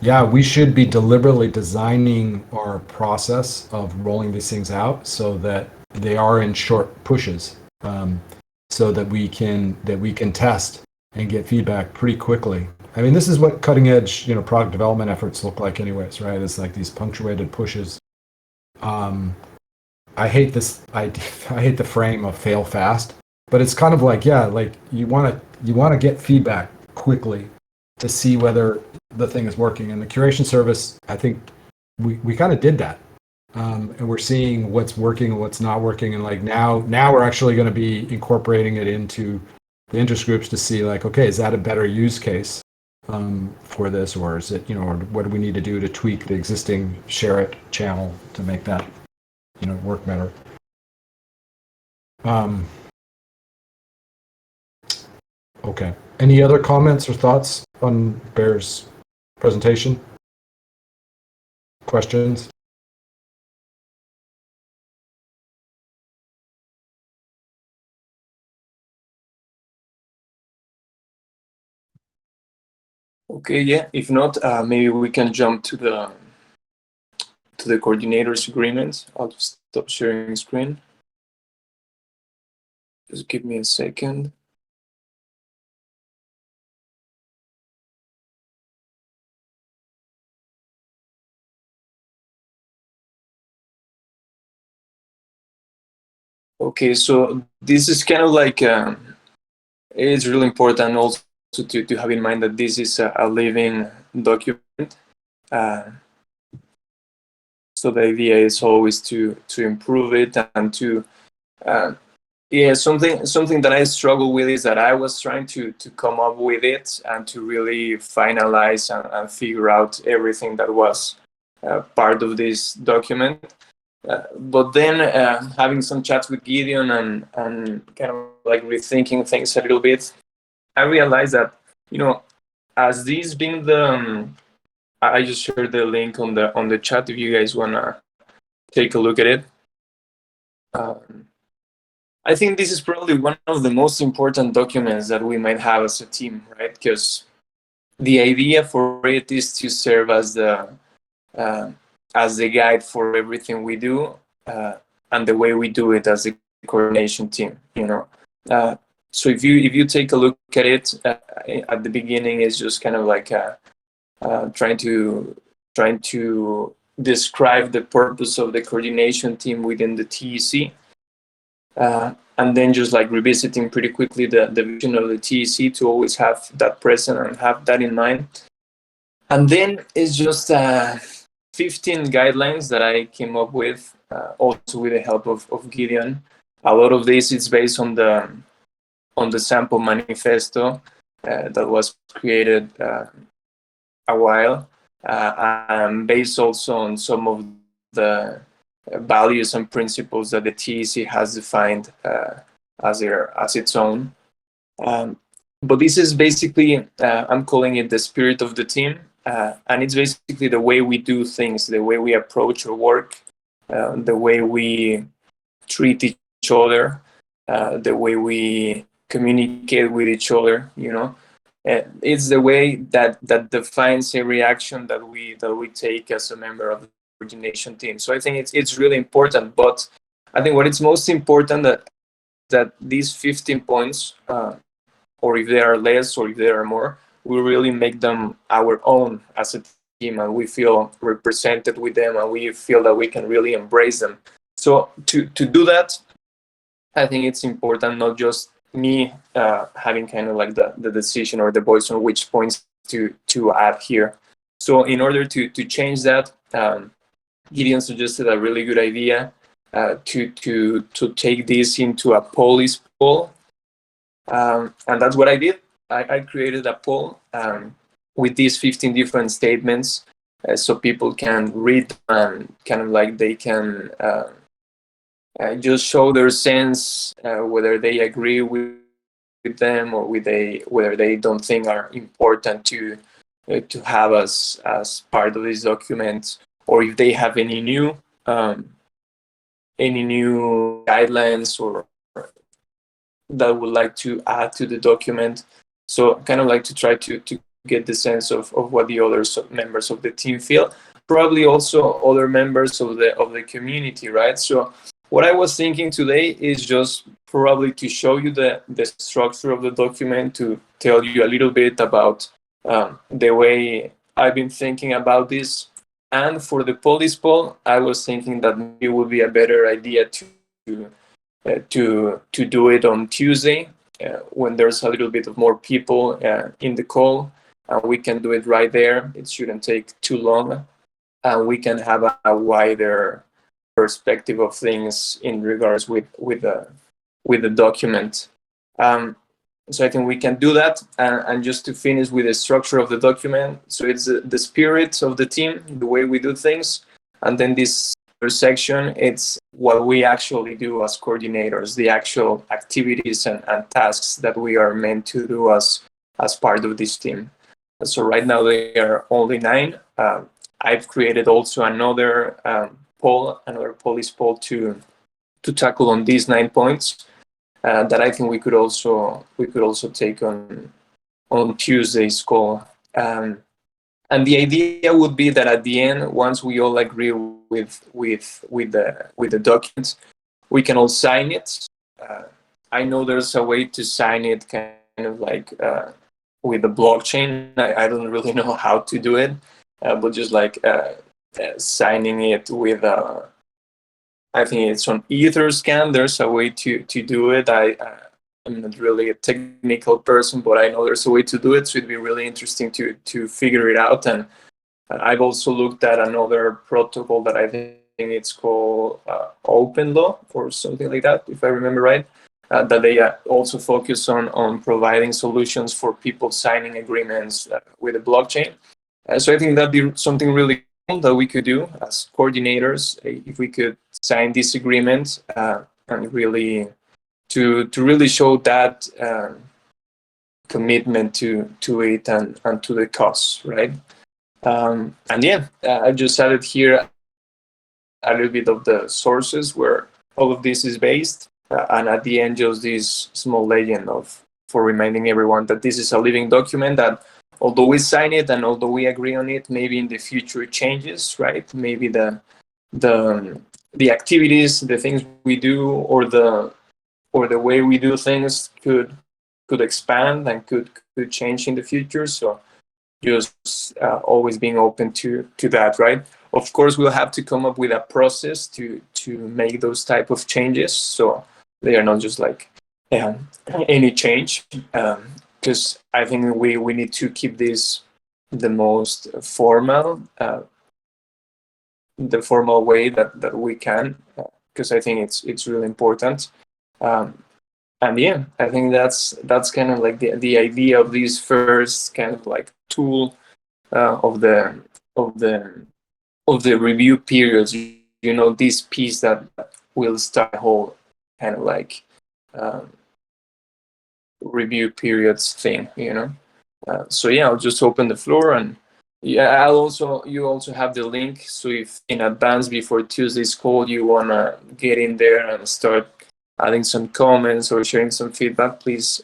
[SPEAKER 1] yeah, we should be deliberately designing our process of rolling these things out so that they are in short pushes, so that we can test and get feedback pretty quickly. I mean, this is what cutting edge, you know, product development efforts look like anyways, right? It's like these punctuated pushes. I hate this. I hate the frame of fail fast, but it's kind of like, yeah, like you want to get feedback quickly to see whether the thing is working. And the curation service, I think we kind of did that, and we're seeing what's working and what's not working. And like now we're actually going to be incorporating it into the interest groups to see, like, okay, is that a better use case for this, or is it, you know, or what do we need to do to tweak the existing share it channel to make that, you know, work better. Okay. Any other comments or thoughts on Bear's presentation? Questions?
[SPEAKER 5] Okay, yeah. If not, maybe we can jump to the coordinators agreement. I'll just stop sharing screen. Just give me a second. Okay, so this is kind of like, it's really important also to have in mind that this is a living document. So the idea is always to improve it and to, yeah, something that I struggle with is that I was trying to come up with it and to really finalize and figure out everything that was part of this document. But then having some chats with Gideon and kind of like rethinking things a little bit, I realized that, you know, as this being the, I just shared the link on the chat if you guys wanna take a look at it. I think this is probably one of the most important documents that we might have as a team, right? Because the idea for it is to serve as the guide for everything we do, and the way we do it as a coordination team, you know. So if you take a look at it, at the beginning, it's just kind of like trying to describe the purpose of the coordination team within the TEC, and then just like revisiting pretty quickly the vision of the TEC to always have that present and have that in mind. And then it's just 15 guidelines that I came up with, also with the help of Gideon. A lot of this is based on the sample manifesto that was created a while, and based also on some of the values and principles that the TEC has defined as its own. But this is basically, I'm calling it the spirit of the team, and it's basically the way we do things, the way we approach our work, the way we treat each other, the way we communicate with each other, you know. It's the way that defines every action that we take as a member of the coordination team. So I think it's really important. But I think what is most important that these 15 points, or if there are less or if there are more, we really make them our own as a team, and we feel represented with them, and we feel that we can really embrace them. So to do that, I think it's important not just me having kind of like the decision or the voice on which points to add here. So in order to change that, Gideon suggested a really good idea to take this into a police poll, and that's what I did. I created a poll with these 15 different statements, so people can read and kind of like they can just show their sense whether they agree with them or whether they don't think are important to have as part of this document, or if they have any new guidelines or that would like to add to the document. So kind of like to try to get the sense of what the other members of the team feel, probably also other members of the community, right? So what I was thinking today is just probably to show you the structure of the document, to tell you a little bit about the way I've been thinking about this. And for the police poll, I was thinking that it would be a better idea to do it on Tuesday when there's a little bit of more people in the call. We can do it right there. It shouldn't take too long. We can have a wider perspective of things in regards with the document. So I think we can do that. And just to finish with the structure of the document, so it's the spirit of the team, the way we do things, and then this section, it's what we actually do as coordinators, the actual activities and tasks that we are meant to do as part of this team. So right now they are only 9. I've created also another another police poll to tackle on these 9 points that I think we could also take on Tuesday's call. And the idea would be that at the end, once we all agree with the document, we can all sign it. I know there's a way to sign it kind of like with the blockchain. I don't really know how to do it, but just like signing it with I think it's on Etherscan. There's a way to do it. I'm not really a technical person, but I know there's a way to do it. So it'd be really interesting to figure it out. And I've also looked at another protocol that I think it's called Open Law or something like that, if I remember right. That they also focus on providing solutions for people signing agreements with the blockchain. So I think that'd be something really cool that we could do as coordinators, if we could sign this agreement and really to really show that commitment to it and to the cause, right? And yeah, I just added here a little bit of the sources where all of this is based, and at the end just this small legend for reminding everyone that this is a living document, that although we sign it and although we agree on it, maybe in the future it changes, right? Maybe the activities, the things we do, or the way we do things could expand and could change in the future. So just always being open to that, right? Of course, we'll have to come up with a process to make those type of changes, so they are not just like any change, because I think we need to keep this the most formal, the formal way that we can, because I think it's really important. And yeah, I think that's kind of like the idea of this first kind of like tool of the review periods. You know, this piece that will start a whole kind of like review periods thing. You know, so yeah, I'll just open the floor, and yeah, you also have the link. So if in advance before Tuesday's call you wanna get in there and start adding some comments or sharing some feedback, please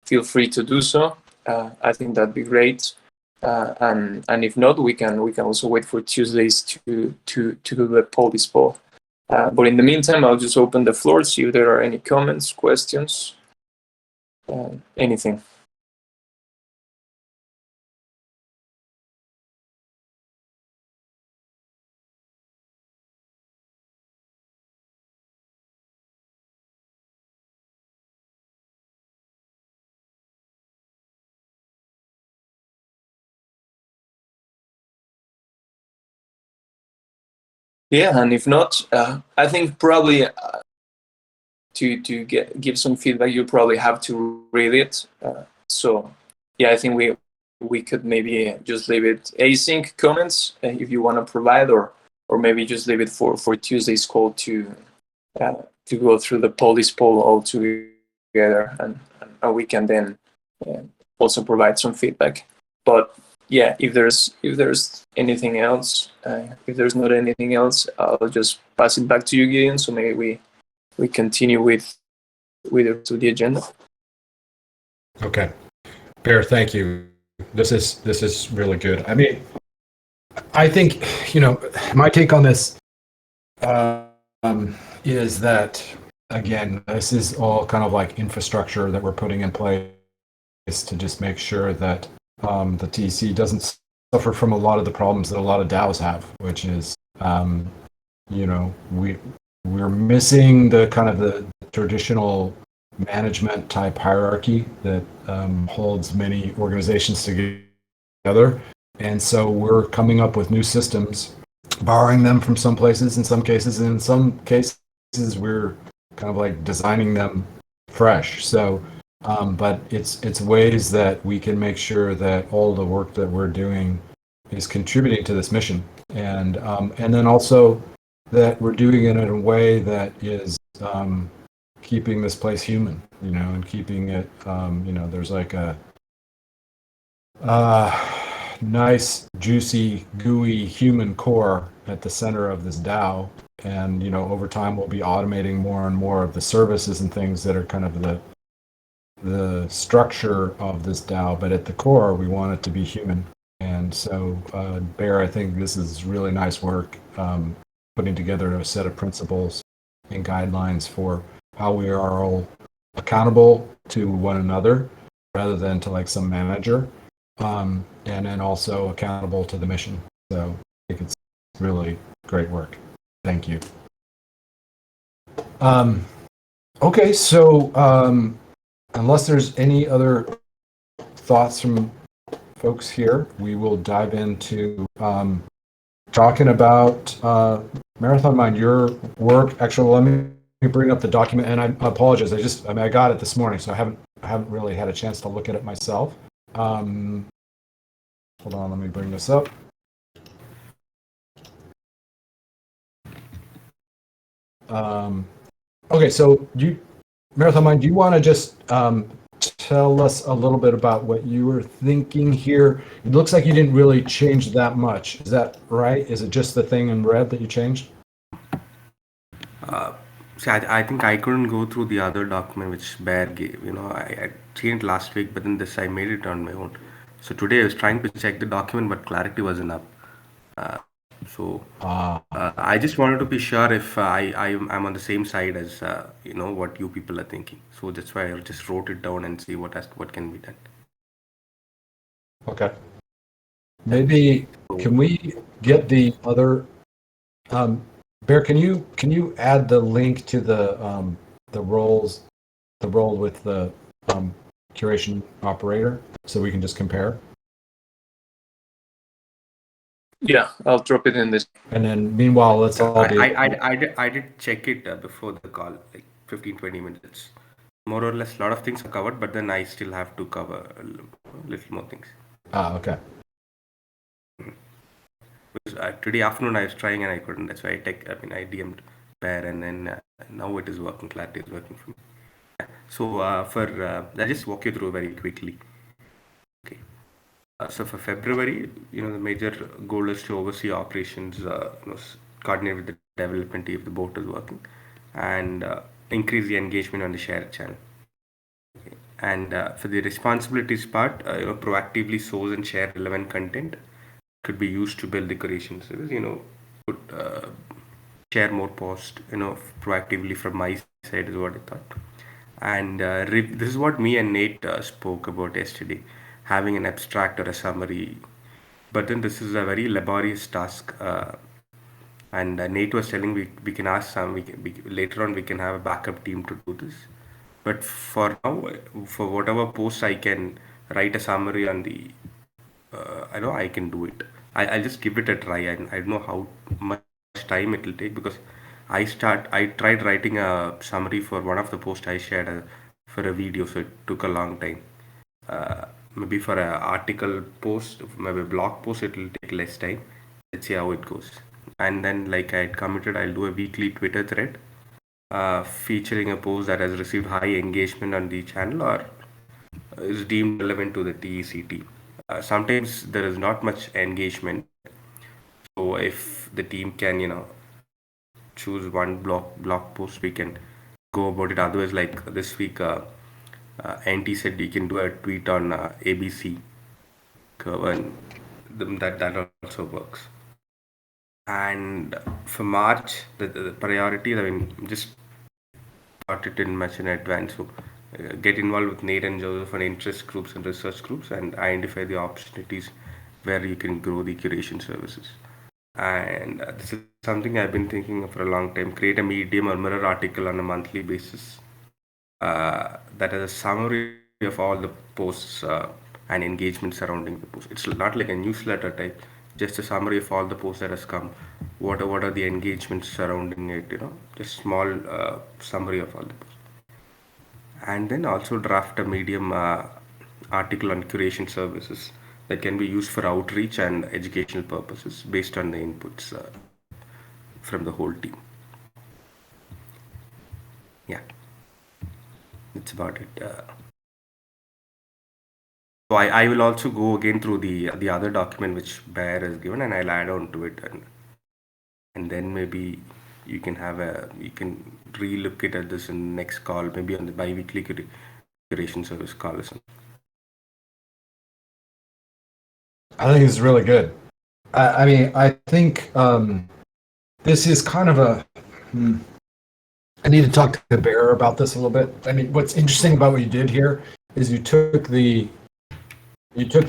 [SPEAKER 5] feel free to do so. I think that'd be great. And if not, we can also wait for Tuesdays to do the police poll. But in the meantime, I'll just open the floor, see if there are any comments, questions, anything. Yeah, and if not, I think probably to give some feedback, you probably have to read it. So yeah, I think we could maybe just leave it async comments if you want to provide, or maybe just leave it for Tuesday's call to go through the police poll all together, and we can then also provide some feedback. But yeah, if there's anything else, if there's not anything else, I'll just pass it back to you, Gideon. So maybe we continue with the agenda.
[SPEAKER 1] Okay. Bear, thank you. This is really good. I mean, I think, my take on this is that, again, this is all kind of like infrastructure that we're putting in place to just make sure that the TEC doesn't suffer from a lot of the problems that a lot of DAOs have, which is, we're missing the kind of the traditional management type hierarchy that holds many organizations together. And so we're coming up with new systems, borrowing them from some places in some cases, and in some cases we're kind of like designing them fresh. So, but it's ways that we can make sure that all the work that we're doing is contributing to this mission, and then also that we're doing it in a way that is keeping this place human, and keeping it, there's like a nice, juicy, gooey human core at the center of this DAO. And, over time we'll be automating more and more of the services and things that are kind of the structure of this DAO. But at the core, we want it to be human. And so, Bear, I think this is really nice work, putting together a set of principles and guidelines for how we are all accountable to one another rather than to like some manager, and then also accountable to the mission. So I think it's really great work. Thank you. Okay, so unless there's any other thoughts from folks here, we will dive into talking about Marathon Mind, your work. Actually, let me bring up the document, and I apologize. I got it this morning, so I haven't really had a chance to look at it myself. Hold on, let me bring this up. Okay, so Marathon Mind, do you want to just tell us a little bit about what you were thinking here? It looks like you didn't really change that much. Is that right? Is it just the thing in red that you changed?
[SPEAKER 4] See, I think I couldn't go through the other document which Bear gave. I changed last week, but then this I made it on my own. So today I was trying to check the document, but clarity wasn't up. I just wanted to be sure if I'm on the same side as what you people are thinking. So that's why I just wrote it down and see what can be done.
[SPEAKER 1] Okay. Maybe can we get the other Bear? Can you add the link to the role with the curation operator so we can just compare?
[SPEAKER 5] Yeah, I'll drop it in this.
[SPEAKER 1] And then meanwhile, let's all be.
[SPEAKER 4] I did check it before the call, like 15-20 minutes. More or less, a lot of things are covered, but then I still have to cover a little more things.
[SPEAKER 1] Okay.
[SPEAKER 4] Because, today afternoon I was trying and I couldn't. That's why I DM'd Bear, and then now it is working. Clarity is working for me. So I'll just walk you through very quickly. Okay. So for February, the major goal is to oversee operations, coordinate with the development team if the boat is working, and increase the engagement on the shared channel. Okay. And for the responsibilities part, proactively source and share relevant content could be used to build the Curation service. Share more posts, proactively from my side is what I thought. And this is what me and Nate spoke about yesterday, having an abstract or a summary. But then this is a very laborious task. And Nate was telling we can ask later on we can have a backup team to do this. But for now, for whatever posts I can write a summary on the, I know I can do it. I'll just give it a try. I don't know how much time it will take, because I tried writing a summary for one of the posts I shared for a video, so it took a long time. Maybe for an article post, maybe a blog post, it will take less time. Let's see how it goes. And then, like I had committed, I'll do a weekly Twitter thread featuring a post that has received high engagement on the channel or is deemed relevant to the TEC team. Sometimes there is not much engagement, so if the team can, choose one blog post, we can go about it. Otherwise, like this week, NT said you can do a tweet on ABC curve, and that also works. And for March, the priorities, I mean, just thought it in much in advance. So get involved with Nate and Joseph on interest groups and research groups and identify the opportunities where you can grow the curation services. And this is something I've been thinking of for a long time. Create a Medium or Mirror article on a monthly basis that has a summary of all the posts and engagement surrounding the post. It's not like a newsletter type, just a summary of all the posts that has come. What are the engagements surrounding it? Just small summary of all the posts. And then also draft a Medium article on curation services that can be used for outreach and educational purposes based on the inputs from the whole team. Yeah, that's about it. So I will also go again through the other document which Bear has given, and I'll add on to it, and then maybe you can re-look at this in the next call, maybe on the bi-weekly curation service call or something.
[SPEAKER 1] I think it's really good. I mean, I think this is kind of I need to talk to Bear about this a little bit. I mean, what's interesting about what you did here is you took the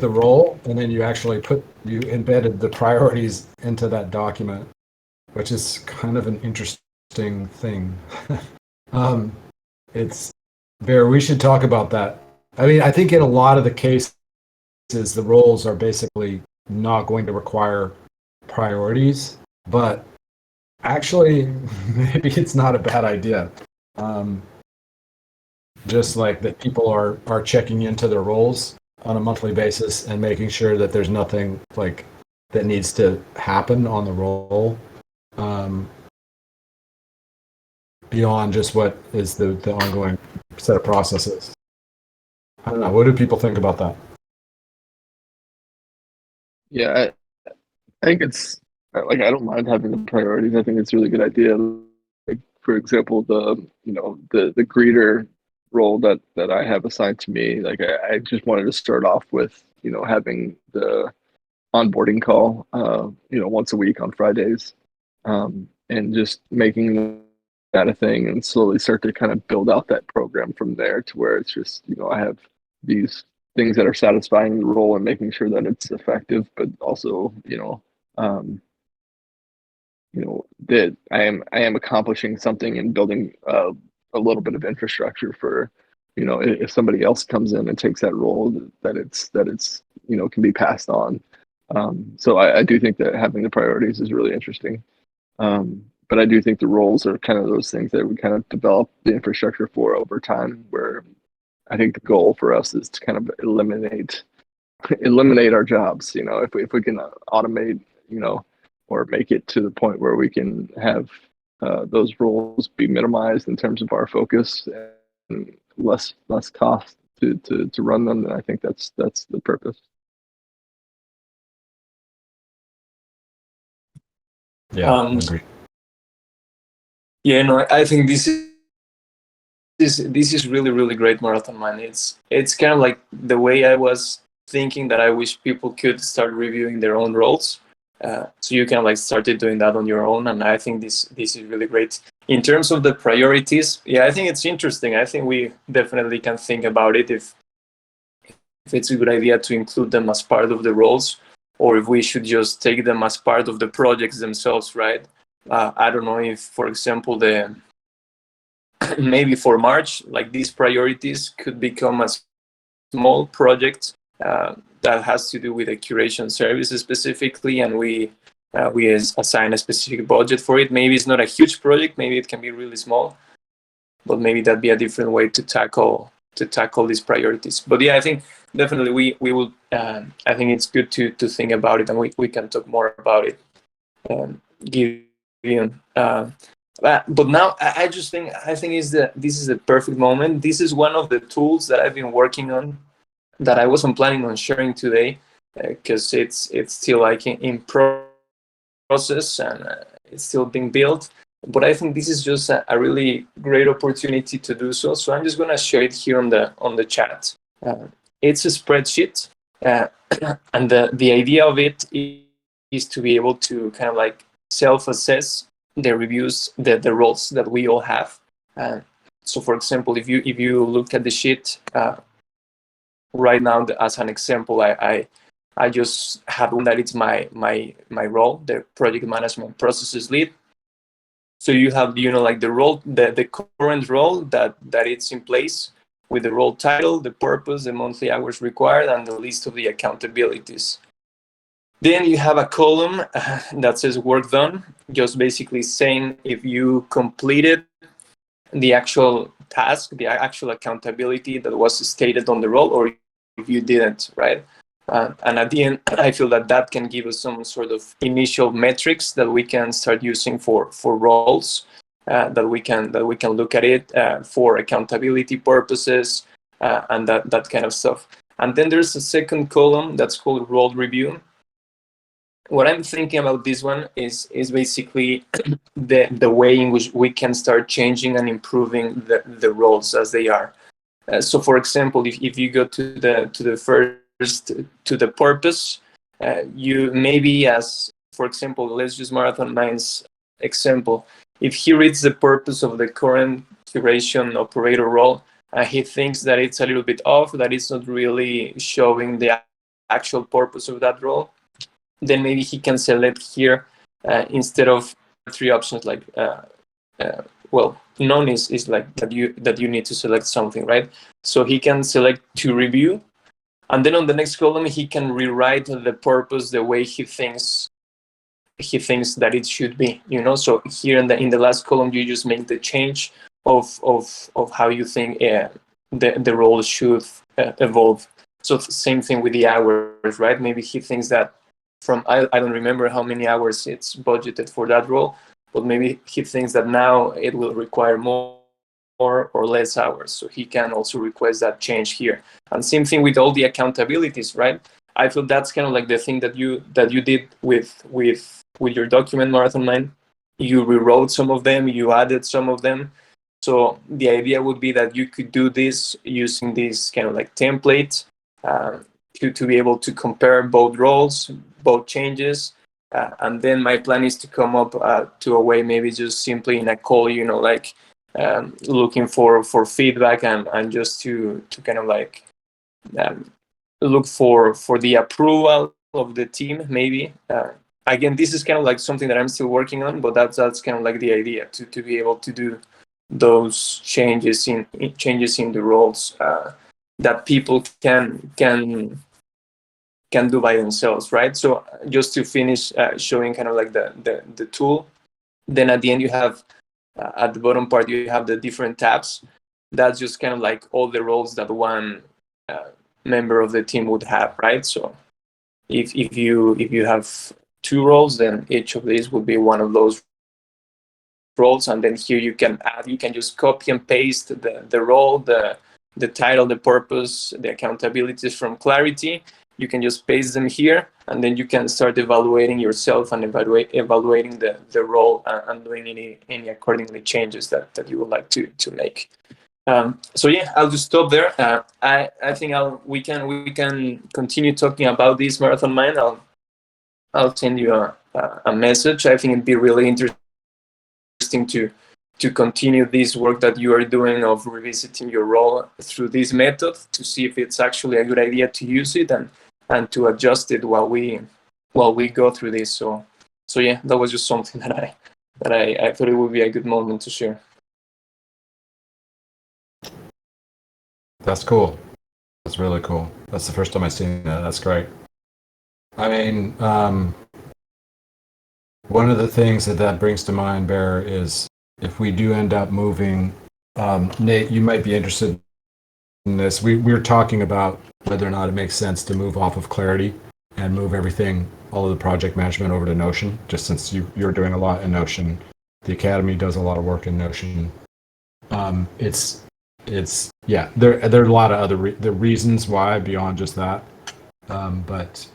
[SPEAKER 1] role and then you actually embedded the priorities into that document, which is kind of an interesting thing. It's Bear, we should talk about that. I mean, I think in a lot of the cases, the roles are basically not going to require priorities, but actually, maybe it's not a bad idea. Just like that people are checking into their roles on a monthly basis and making sure that there's nothing like that needs to happen on the role beyond just what is the ongoing set of processes. I don't know. What do people think about that?
[SPEAKER 3] Yeah, I think it's like I don't mind having the priorities. I think it's a really good idea. Like for example, the greeter role that I have assigned to me. Like I just wanted to start off with having the onboarding call once a week on Fridays, and just making that a thing and slowly start to kind of build out that program from there to where it's just I have these things that are satisfying the role and making sure that it's effective, but also that I am accomplishing something and building a little bit of infrastructure for if somebody else comes in and takes that role, that it's can be passed on. So I do think that having the priorities is really interesting. But I do think the roles are kind of those things that we kind of develop the infrastructure for over time, where I think the goal for us is to kind of eliminate our jobs. If we can automate, or make it to the point where we can have those roles be minimized in terms of our focus and less cost to run them, then I think that's the purpose.
[SPEAKER 1] Yeah, I agree.
[SPEAKER 5] Yeah, no, I think this is really, really great, Marathon Man. It's kind of like the way I was thinking that I wish people could start reviewing their own roles. So you can started doing that on your own, and I think this is really great. In terms of the priorities, yeah, I think it's interesting. I think we definitely can think about it if it's a good idea to include them as part of the roles, or if we should just take them as part of the projects themselves, right? I don't know if, for example, maybe for March, like these priorities could become a small project that has to do with the curation services specifically, and we we assign a specific budget for it. Maybe it's not a huge project, maybe it can be really small, but maybe that'd be a different way to tackle these priorities. But yeah, I think definitely we will. I think it's good to think about it, and we can talk more about it. Gideon. But now I just think this is the perfect moment. This is one of the tools that I've been working on that I wasn't planning on sharing today because it's still like in process and it's still being built. But I think this is just a really great opportunity to do so. So I'm just going to share it here on the chat. It's a spreadsheet, and the idea of it is to be able to kind of like self-assess the reviews, the roles that we all have. So, for example, if you look at the sheet right now, as an example, I just have one that it's my role, the project management processes lead. So you have, like the role, the current role that it's in place with the role title, the purpose, the monthly hours required, and the list of the accountabilities. Then you have a column that says work done, just basically saying if you completed the actual task, the actual accountability that was stated on the role, or if you didn't, right? And at the end, I feel that can give us some sort of initial metrics that we can start using for roles, that we can look at it for accountability purposes, and that kind of stuff. And then there's a second column that's called role review. What I'm thinking about this one is basically the way in which we can start changing and improving the roles as they are. So, for example, if you go to the first, to the purpose, you maybe, as for example, let's use Marathon Mind's example. If he reads the purpose of the current curation operator role, he thinks that it's a little bit off, that it's not really showing the actual purpose of that role, then maybe he can select here instead of 3 options like none is like that you need to select something, right? So he can select to review, and then on the next column he can rewrite the purpose the way he thinks that it should be, So here in the last column you just make the change of how you think the role should evolve. So same thing with the hours, right? Maybe he thinks that I don't remember how many hours it's budgeted for that role, but maybe he thinks that now it will require more or less hours. So he can also request that change here. And same thing with all the accountabilities, right? I feel that's kind of like the thing that you did with your document, Marathon Mind. You rewrote some of them, you added some of them. So the idea would be that you could do this using this kind of like template to be able to compare both roles, both changes, and then my plan is to come up to a way, maybe just simply in a call, like looking for feedback and just to kind of like look for the approval of the team, maybe. Again, this is kind of like something that I'm still working on, but that's kind of like the idea, to be able to do those changes in the roles that people can do by themselves, right? So just to finish showing kind of like the tool, then at the end you have at the bottom part you have the different tabs. That's just kind of like all the roles that one member of the team would have, right? So if you have 2 roles, then each of these would be one of those roles, and then here you can just copy and paste the role, the title, the purpose, the accountabilities from Clarity. You can just paste them here, and then you can start evaluating yourself and evaluating the role and doing any accordingly changes that you would like to make. So yeah, I'll just stop there. I think we can continue talking about this, Marathon Mind. I'll send you a message. I think it'd be really interesting to continue this work that you are doing of revisiting your role through this method, to see if it's actually a good idea to use it and to adjust it while we go through this. So yeah, that was just something that I thought it would be a good moment to share.
[SPEAKER 1] That's cool. That's really cool. That's the first time I've seen that. That's great. I mean, one of the things that brings to mind, Bear, is if we do end up moving, Nate, you might be interested in this. We're talking about whether or not it makes sense to move off of Clarity and move everything, all of the project management over to Notion, just since you're doing a lot in Notion. The Academy does a lot of work in Notion. It's yeah, there are a lot of other reasons why beyond just that. But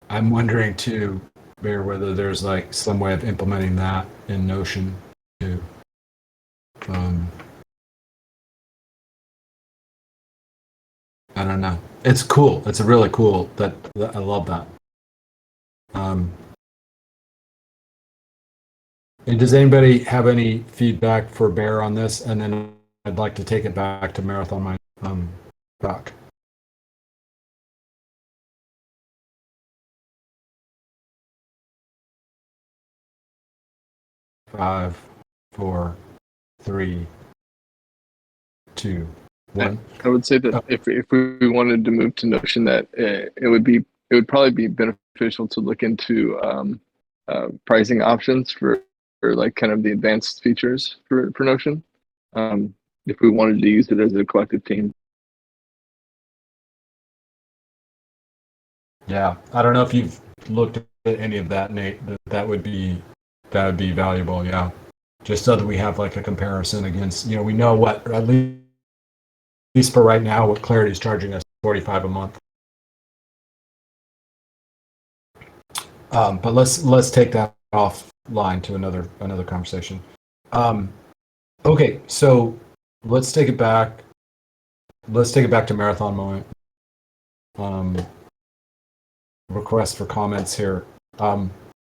[SPEAKER 1] I'm wondering too, Bear, whether there's like some way of implementing that in Notion too. I don't know. It's cool. It's a really cool. That I love that. And does anybody have any feedback for Bear on this? And then I'd like to take it back to Marathon Mind Doc. 5, 4, 3, 2, 1.
[SPEAKER 3] I would say that if we wanted to move to Notion, that it would probably be beneficial to look into pricing options for like kind of the advanced features for Notion, if we wanted to use it as a collective team.
[SPEAKER 1] Yeah, I don't know if you've looked at any of that, Nate. That would be valuable. Yeah, just so that we have like a comparison against. We know what, at least for right now, what Clarity is charging us, $45 a month. But let's take that offline to another conversation. Okay, so let's take it back. Let's take it back to Marathon Moment. Request for comments here.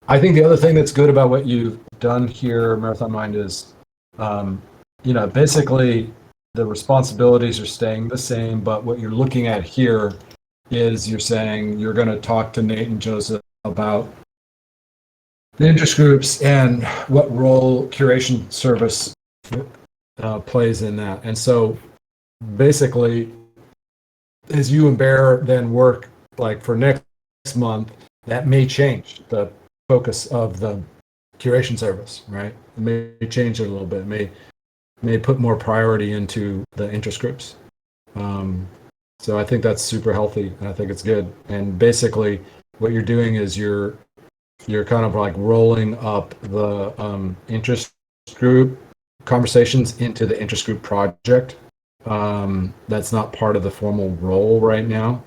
[SPEAKER 1] I think the other thing that's good about what you've done here, Marathon Mind, is basically the responsibilities are staying the same, but what you're looking at here is you're saying you're going to talk to Nate and Joseph about the interest groups and what role curation service plays in that. And so basically, as you and Bear then work like for next month, that may change the focus of the curation service, right? It may change it a little bit. It may put more priority into the interest groups. So I think that's super healthy, and I think it's good. And basically, what you're doing is you're kind of like rolling up the interest group conversations into the interest group project. That's not part of the formal role right now.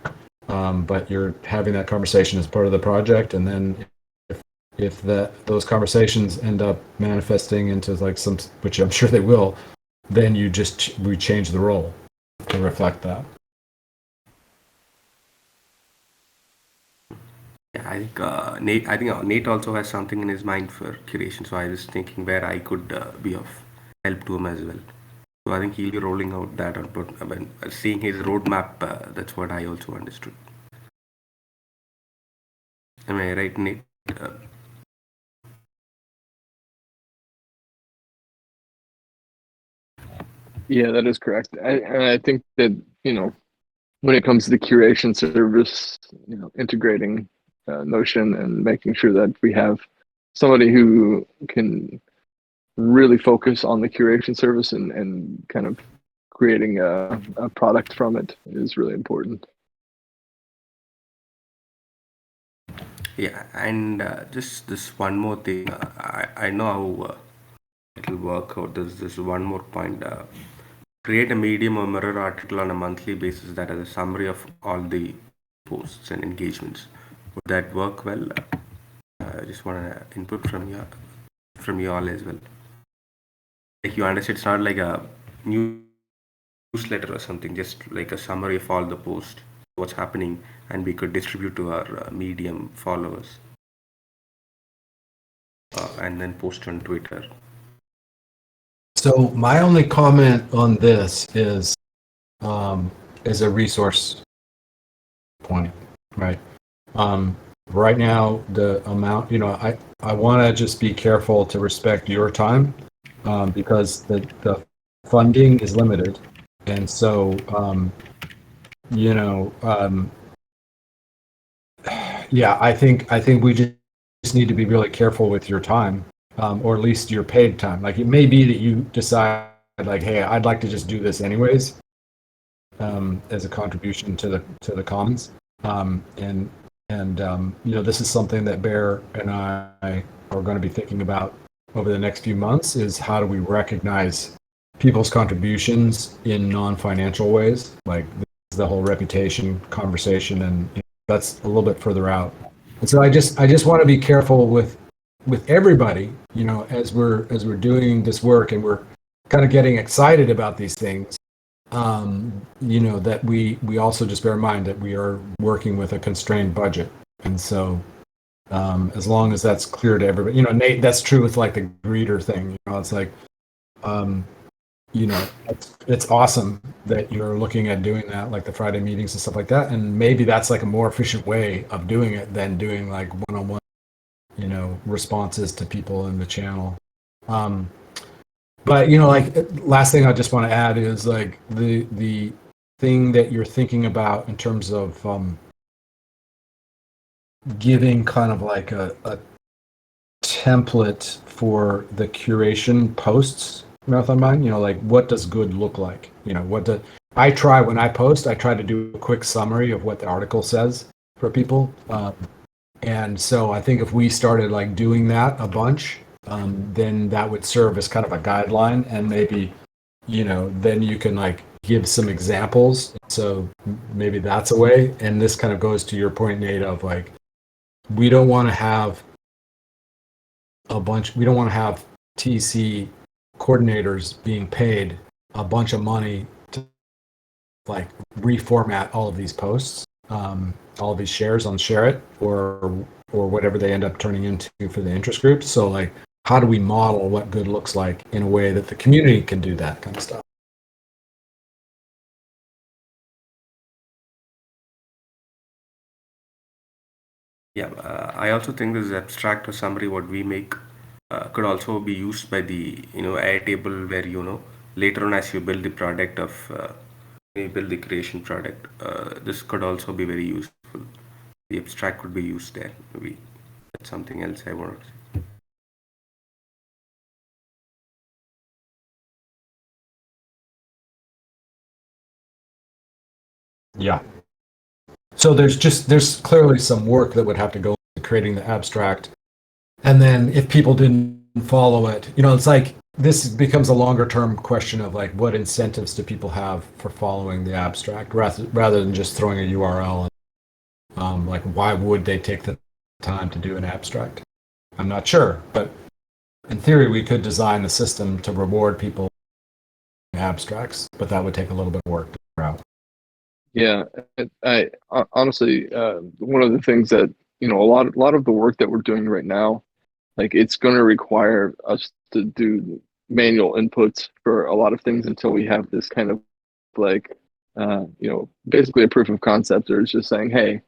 [SPEAKER 1] But you're having that conversation as part of the project, and then if those conversations end up manifesting into like some, which I'm sure they will, then we change the role to reflect that.
[SPEAKER 4] Yeah, I think Nate also has something in his mind for curation, so I was thinking where I could be of help to him as well. So I think he'll be rolling out that output. I mean, seeing his roadmap, that's what I also understood. Am I right, Nate?
[SPEAKER 3] Yeah, that is correct. I think that when it comes to the curation service, integrating Notion and making sure that we have somebody who can really focus on the curation service and kind of creating a product from it is really important.
[SPEAKER 4] Yeah, and just this one more thing. I know how it'll work out. There's this one more point. Create a Medium or Mirror article on a monthly basis that has a summary of all the posts and engagements. Would that work well? I just want an input from you all as well. Like you understand, it's not like a newsletter or something, just like a summary of all the posts, what's happening, and we could distribute to our Medium followers and then post on Twitter.
[SPEAKER 1] So my only comment on this is a resource point, right? Right now, the amount, I want to just be careful to respect your time because the funding is limited, and so yeah, I think we just need to be really careful with your time, or at least your paid time. Like it may be that you decide like, hey, I'd like to just do this anyways, as a contribution to the commons. This is something that Bear and I are going to be thinking about over the next few months, is how do we recognize people's contributions in non-financial ways, like the whole reputation conversation, and that's a little bit further out. And so I just want to be careful with everybody, as we're doing this work and we're kind of getting excited about these things, that we also just bear in mind that we are working with a constrained budget. And so as long as that's clear to everybody, Nate, that's true with like the greeter thing. It's like, it's awesome that you're looking at doing that, like the Friday meetings and stuff like that. And maybe that's like a more efficient way of doing it than doing like one-on-one, responses to people in the channel. But like last thing I just want to add is like the thing that you're thinking about in terms of giving kind of like a template for the curation posts, Marathon Mind, like what does good look like? When I post, I try to do a quick summary of what the article says for people. And so I think if we started like doing that a bunch, then that would serve as kind of a guideline, and maybe, then you can like give some examples. So maybe that's a way. And this kind of goes to your point, Nate, of like, we don't want to have TEC coordinators being paid a bunch of money to like reformat all of these posts, all of these shares on Share It or whatever they end up turning into for the interest group. So like, how do we model what good looks like in a way that the community can do that kind of stuff?
[SPEAKER 4] Yeah, I also think this abstract or summary what we make could also be used by the Airtable, where later on as you build the product of you build the creation product, this could also be very useful. The abstract could be used there. Maybe that's something else I want to say.
[SPEAKER 1] Yeah. So there's clearly some work that would have to go into creating the abstract. And then if people didn't follow it, it's like this becomes a longer term question of like, what incentives do people have for following the abstract rather than just throwing a URL. And, like, why would they take the time to do an abstract? I'm not sure, but in theory, we could design a system to reward people abstracts, but that would take a little bit of work to figure out.
[SPEAKER 3] Yeah, I honestly, one of the things that a lot of the work that we're doing right now, like it's going to require us to do manual inputs for a lot of things until we have this kind of like, basically a proof of concept, or it's just saying, hey,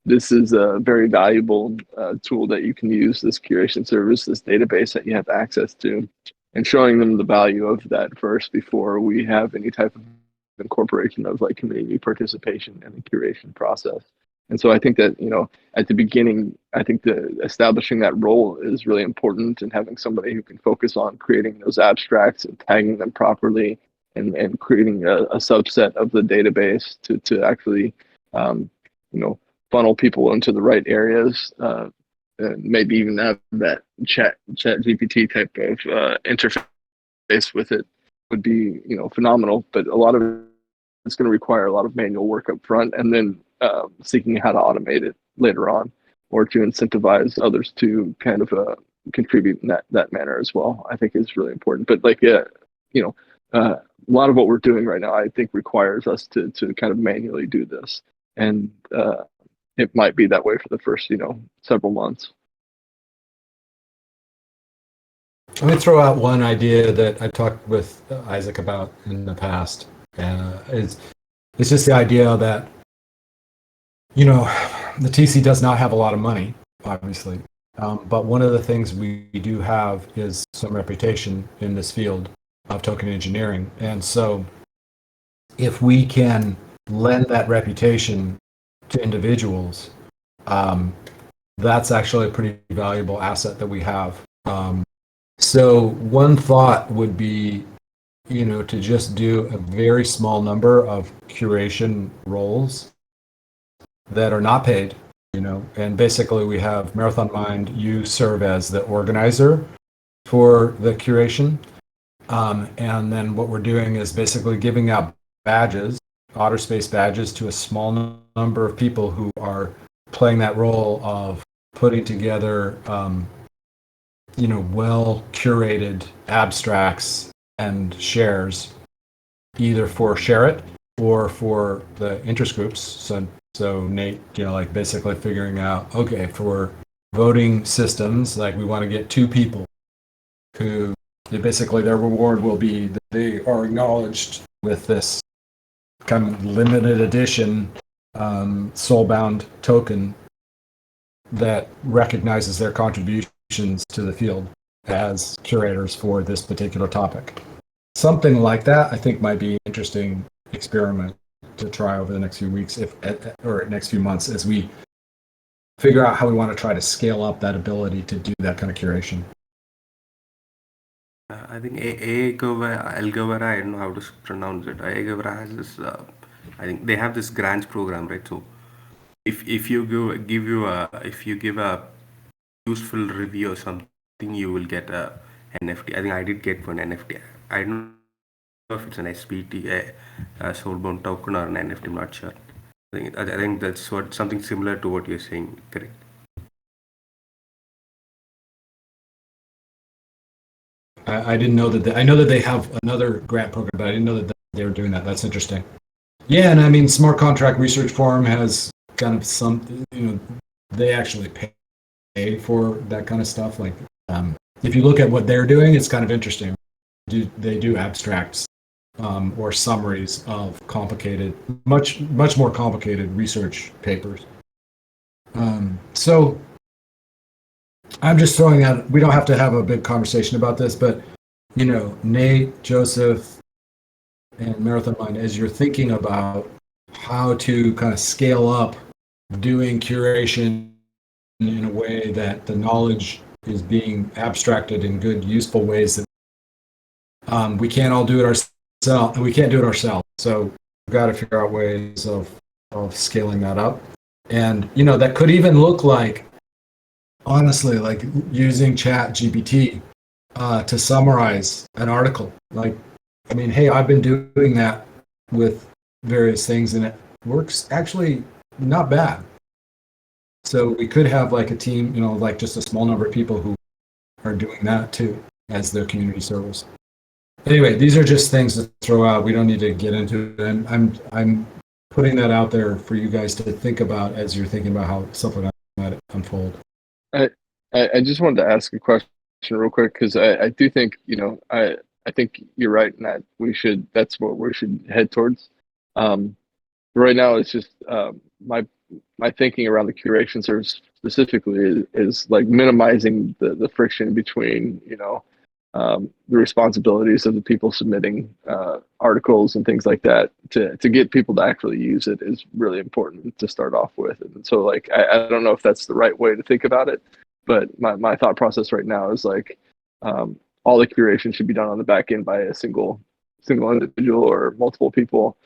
[SPEAKER 3] this is a very valuable tool that you can use, this curation service, this database that you have access to, and showing them the value of that first before we have any type of incorporation of like community participation in the curation process. And so I think that, at the beginning, I think establishing that role is really important, and having somebody who can focus on creating those abstracts and tagging them properly and creating a subset of the database to actually, funnel people into the right areas, and maybe even have that chat GPT type of interface with it would be, phenomenal. But a lot of it's going to require a lot of manual work up front, and then seeking how to automate it later on, or to incentivize others to kind of contribute in that manner as well, I think is really important. But like, a lot of what we're doing right now, I think, requires us to kind of manually do this, and it might be that way for the first several months.
[SPEAKER 1] Let me throw out one idea that I talked with Isaac about in the past. It's just the idea that the TC does not have a lot of money, obviously, but one of the things we do have is some reputation in this field of token engineering. And so if we can lend that reputation to individuals, that's actually a pretty valuable asset that we have. So one thought would be, to just do a very small number of curation roles that are not paid, and basically we have Marathon Mind, you serve as the organizer for the curation. And then what we're doing is basically giving out badges, OtterSpace badges, to a small number of people who are playing that role of putting together, well curated abstracts and shares, either for Share It or for the interest groups. So Nate, like basically figuring out, okay, for voting systems, like we want to get 2 people who basically their reward will be that they are acknowledged with this kind of limited edition soulbound token that recognizes their contributions to the field as curators for this particular topic. Something like that, I think, might be an interesting experiment to try over the next few weeks, or next few months, as we figure out how we want to try to scale up that ability to do that kind of curation.
[SPEAKER 4] I think Algovera, I don't know how to pronounce it. Algovera has this. I think they have this grants program, right? So if you if you give a useful review or something, you will get a NFT. I think I did get one NFT. I don't know if it's an SPT, a soulbound token, or an NFT. I'm not sure. I think that's something similar to what you're saying. Correct.
[SPEAKER 1] I didn't know that. I know that they have another grant program, but I didn't know that they were doing that. That's interesting. Yeah, and I mean, Smart Contract Research Forum has kind of some, they actually pay for that kind of stuff. Like, if you look at what they're doing, it's kind of interesting. They do abstracts or summaries of complicated, much more complicated research papers. So I'm just throwing out, we don't have to have a big conversation about this, but, Nate, Joseph, and Marathon Mind, as you're thinking about how to kind of scale up doing curation in a way that the knowledge is being abstracted in good, useful ways that we can't all do it ourselves. We can't do it ourselves. So we've got to figure out ways of scaling that up. And, that could even look like, honestly, like using Chat GPT to summarize an article. Like, I mean, hey, I've been doing that with various things, and it works actually not bad. So we could have like a team, like just a small number of people who are doing that too as their community service. Anyway, these are just things to throw out. We don't need to get into it. And I'm putting that out there for you guys to think about as you're thinking about how something like that might unfold.
[SPEAKER 3] I just wanted to ask a question real quick, because I do think, I think you're right in that that's what we should head towards. Right now, it's just my thinking around the curation service specifically is like minimizing the friction between, the responsibilities of the people submitting articles and things like that to get people to actually use it is really important to start off with. And so, like, I don't know if that's the right way to think about it, but my thought process right now is like, all the curation should be done on the back end by a single individual or multiple people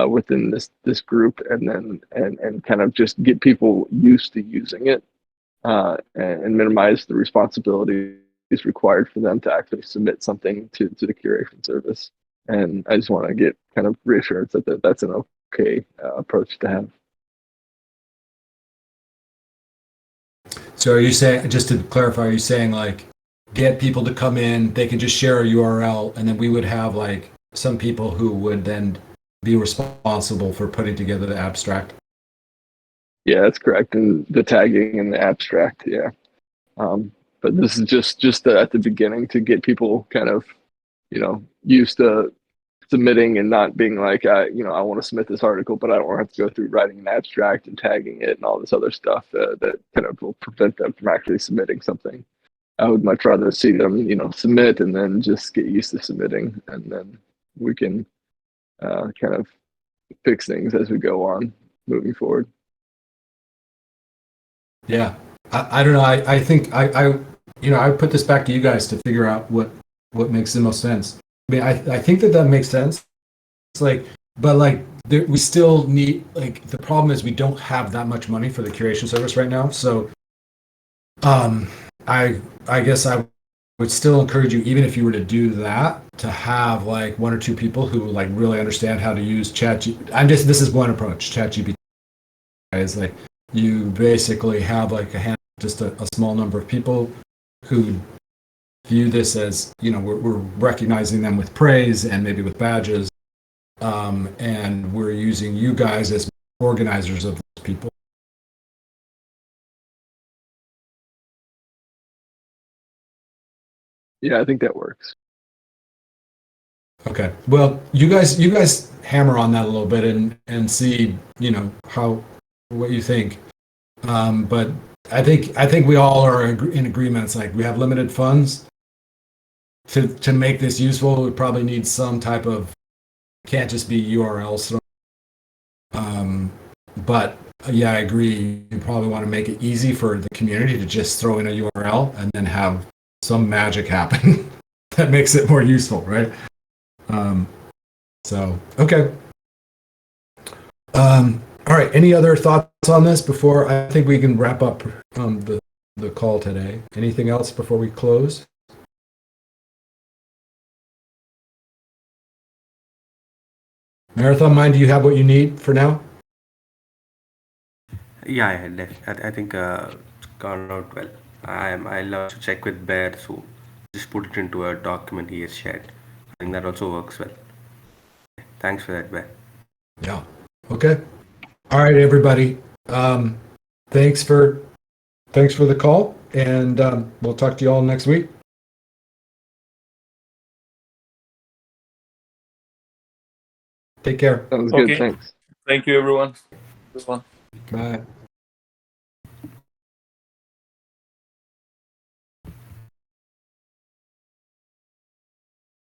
[SPEAKER 3] within this group, and then and kind of just get people used to using it and minimize the responsibilities required for them to actually submit something to the curation service. And I just want to get kind of reassurance that that's an okay approach to have.
[SPEAKER 1] So are you saying, just to clarify, are you saying like get people to come in, they can just share a URL, and then we would have like some people who would then be responsible for putting together the abstract?
[SPEAKER 3] Yeah, that's correct. And the tagging and the abstract, yeah. But this is just at the beginning to get people kind of, used to submitting and not being like, I want to submit this article, but I don't have to go through writing an abstract and tagging it and all this other stuff that kind of will prevent them from actually submitting something. I would much rather see them, submit and then just get used to submitting, and then we can kind of fix things as we go on moving forward.
[SPEAKER 1] Yeah, I don't know. I think I put this back to you guys to figure out what makes the most sense. I mean, I think that makes sense. It's like, but like we still need, like, the problem is we don't have that much money for the curation service right now. So I guess I would still encourage you, even if you were to do that, to have like one or two people who like really understand how to use this is one approach. ChatGPT is like, you basically have like just a small number of people who view this as, we're recognizing them with praise and maybe with badges, and we're using you guys as organizers of those people.
[SPEAKER 3] Yeah, I think that works.
[SPEAKER 1] Okay. Well, you guys hammer on that a little bit and see, what you think. But I think we all are in agreement. It's like we have limited funds. To make this useful, we probably need some type of, can't just be URLs. But yeah, I agree. You probably want to make it easy for the community to just throw in a URL and then have some magic happen that makes it more useful, right? So, okay. All right. Any other thoughts on this before I think we can wrap up the call today? Anything else before we close? Marathon Mind, do you have what you need for now?
[SPEAKER 4] Yeah, I think it's gone out well. I love to check with Bear, so just put it into a document he has shared. I think that also works well. Thanks for that, Bear.
[SPEAKER 1] Yeah. Okay. All right, everybody. Thanks for the call, and we'll talk to you all next week. Take care.
[SPEAKER 3] Sounds good.
[SPEAKER 5] Okay.
[SPEAKER 3] Thanks.
[SPEAKER 5] Thank you, everyone. This one.
[SPEAKER 1] Bye.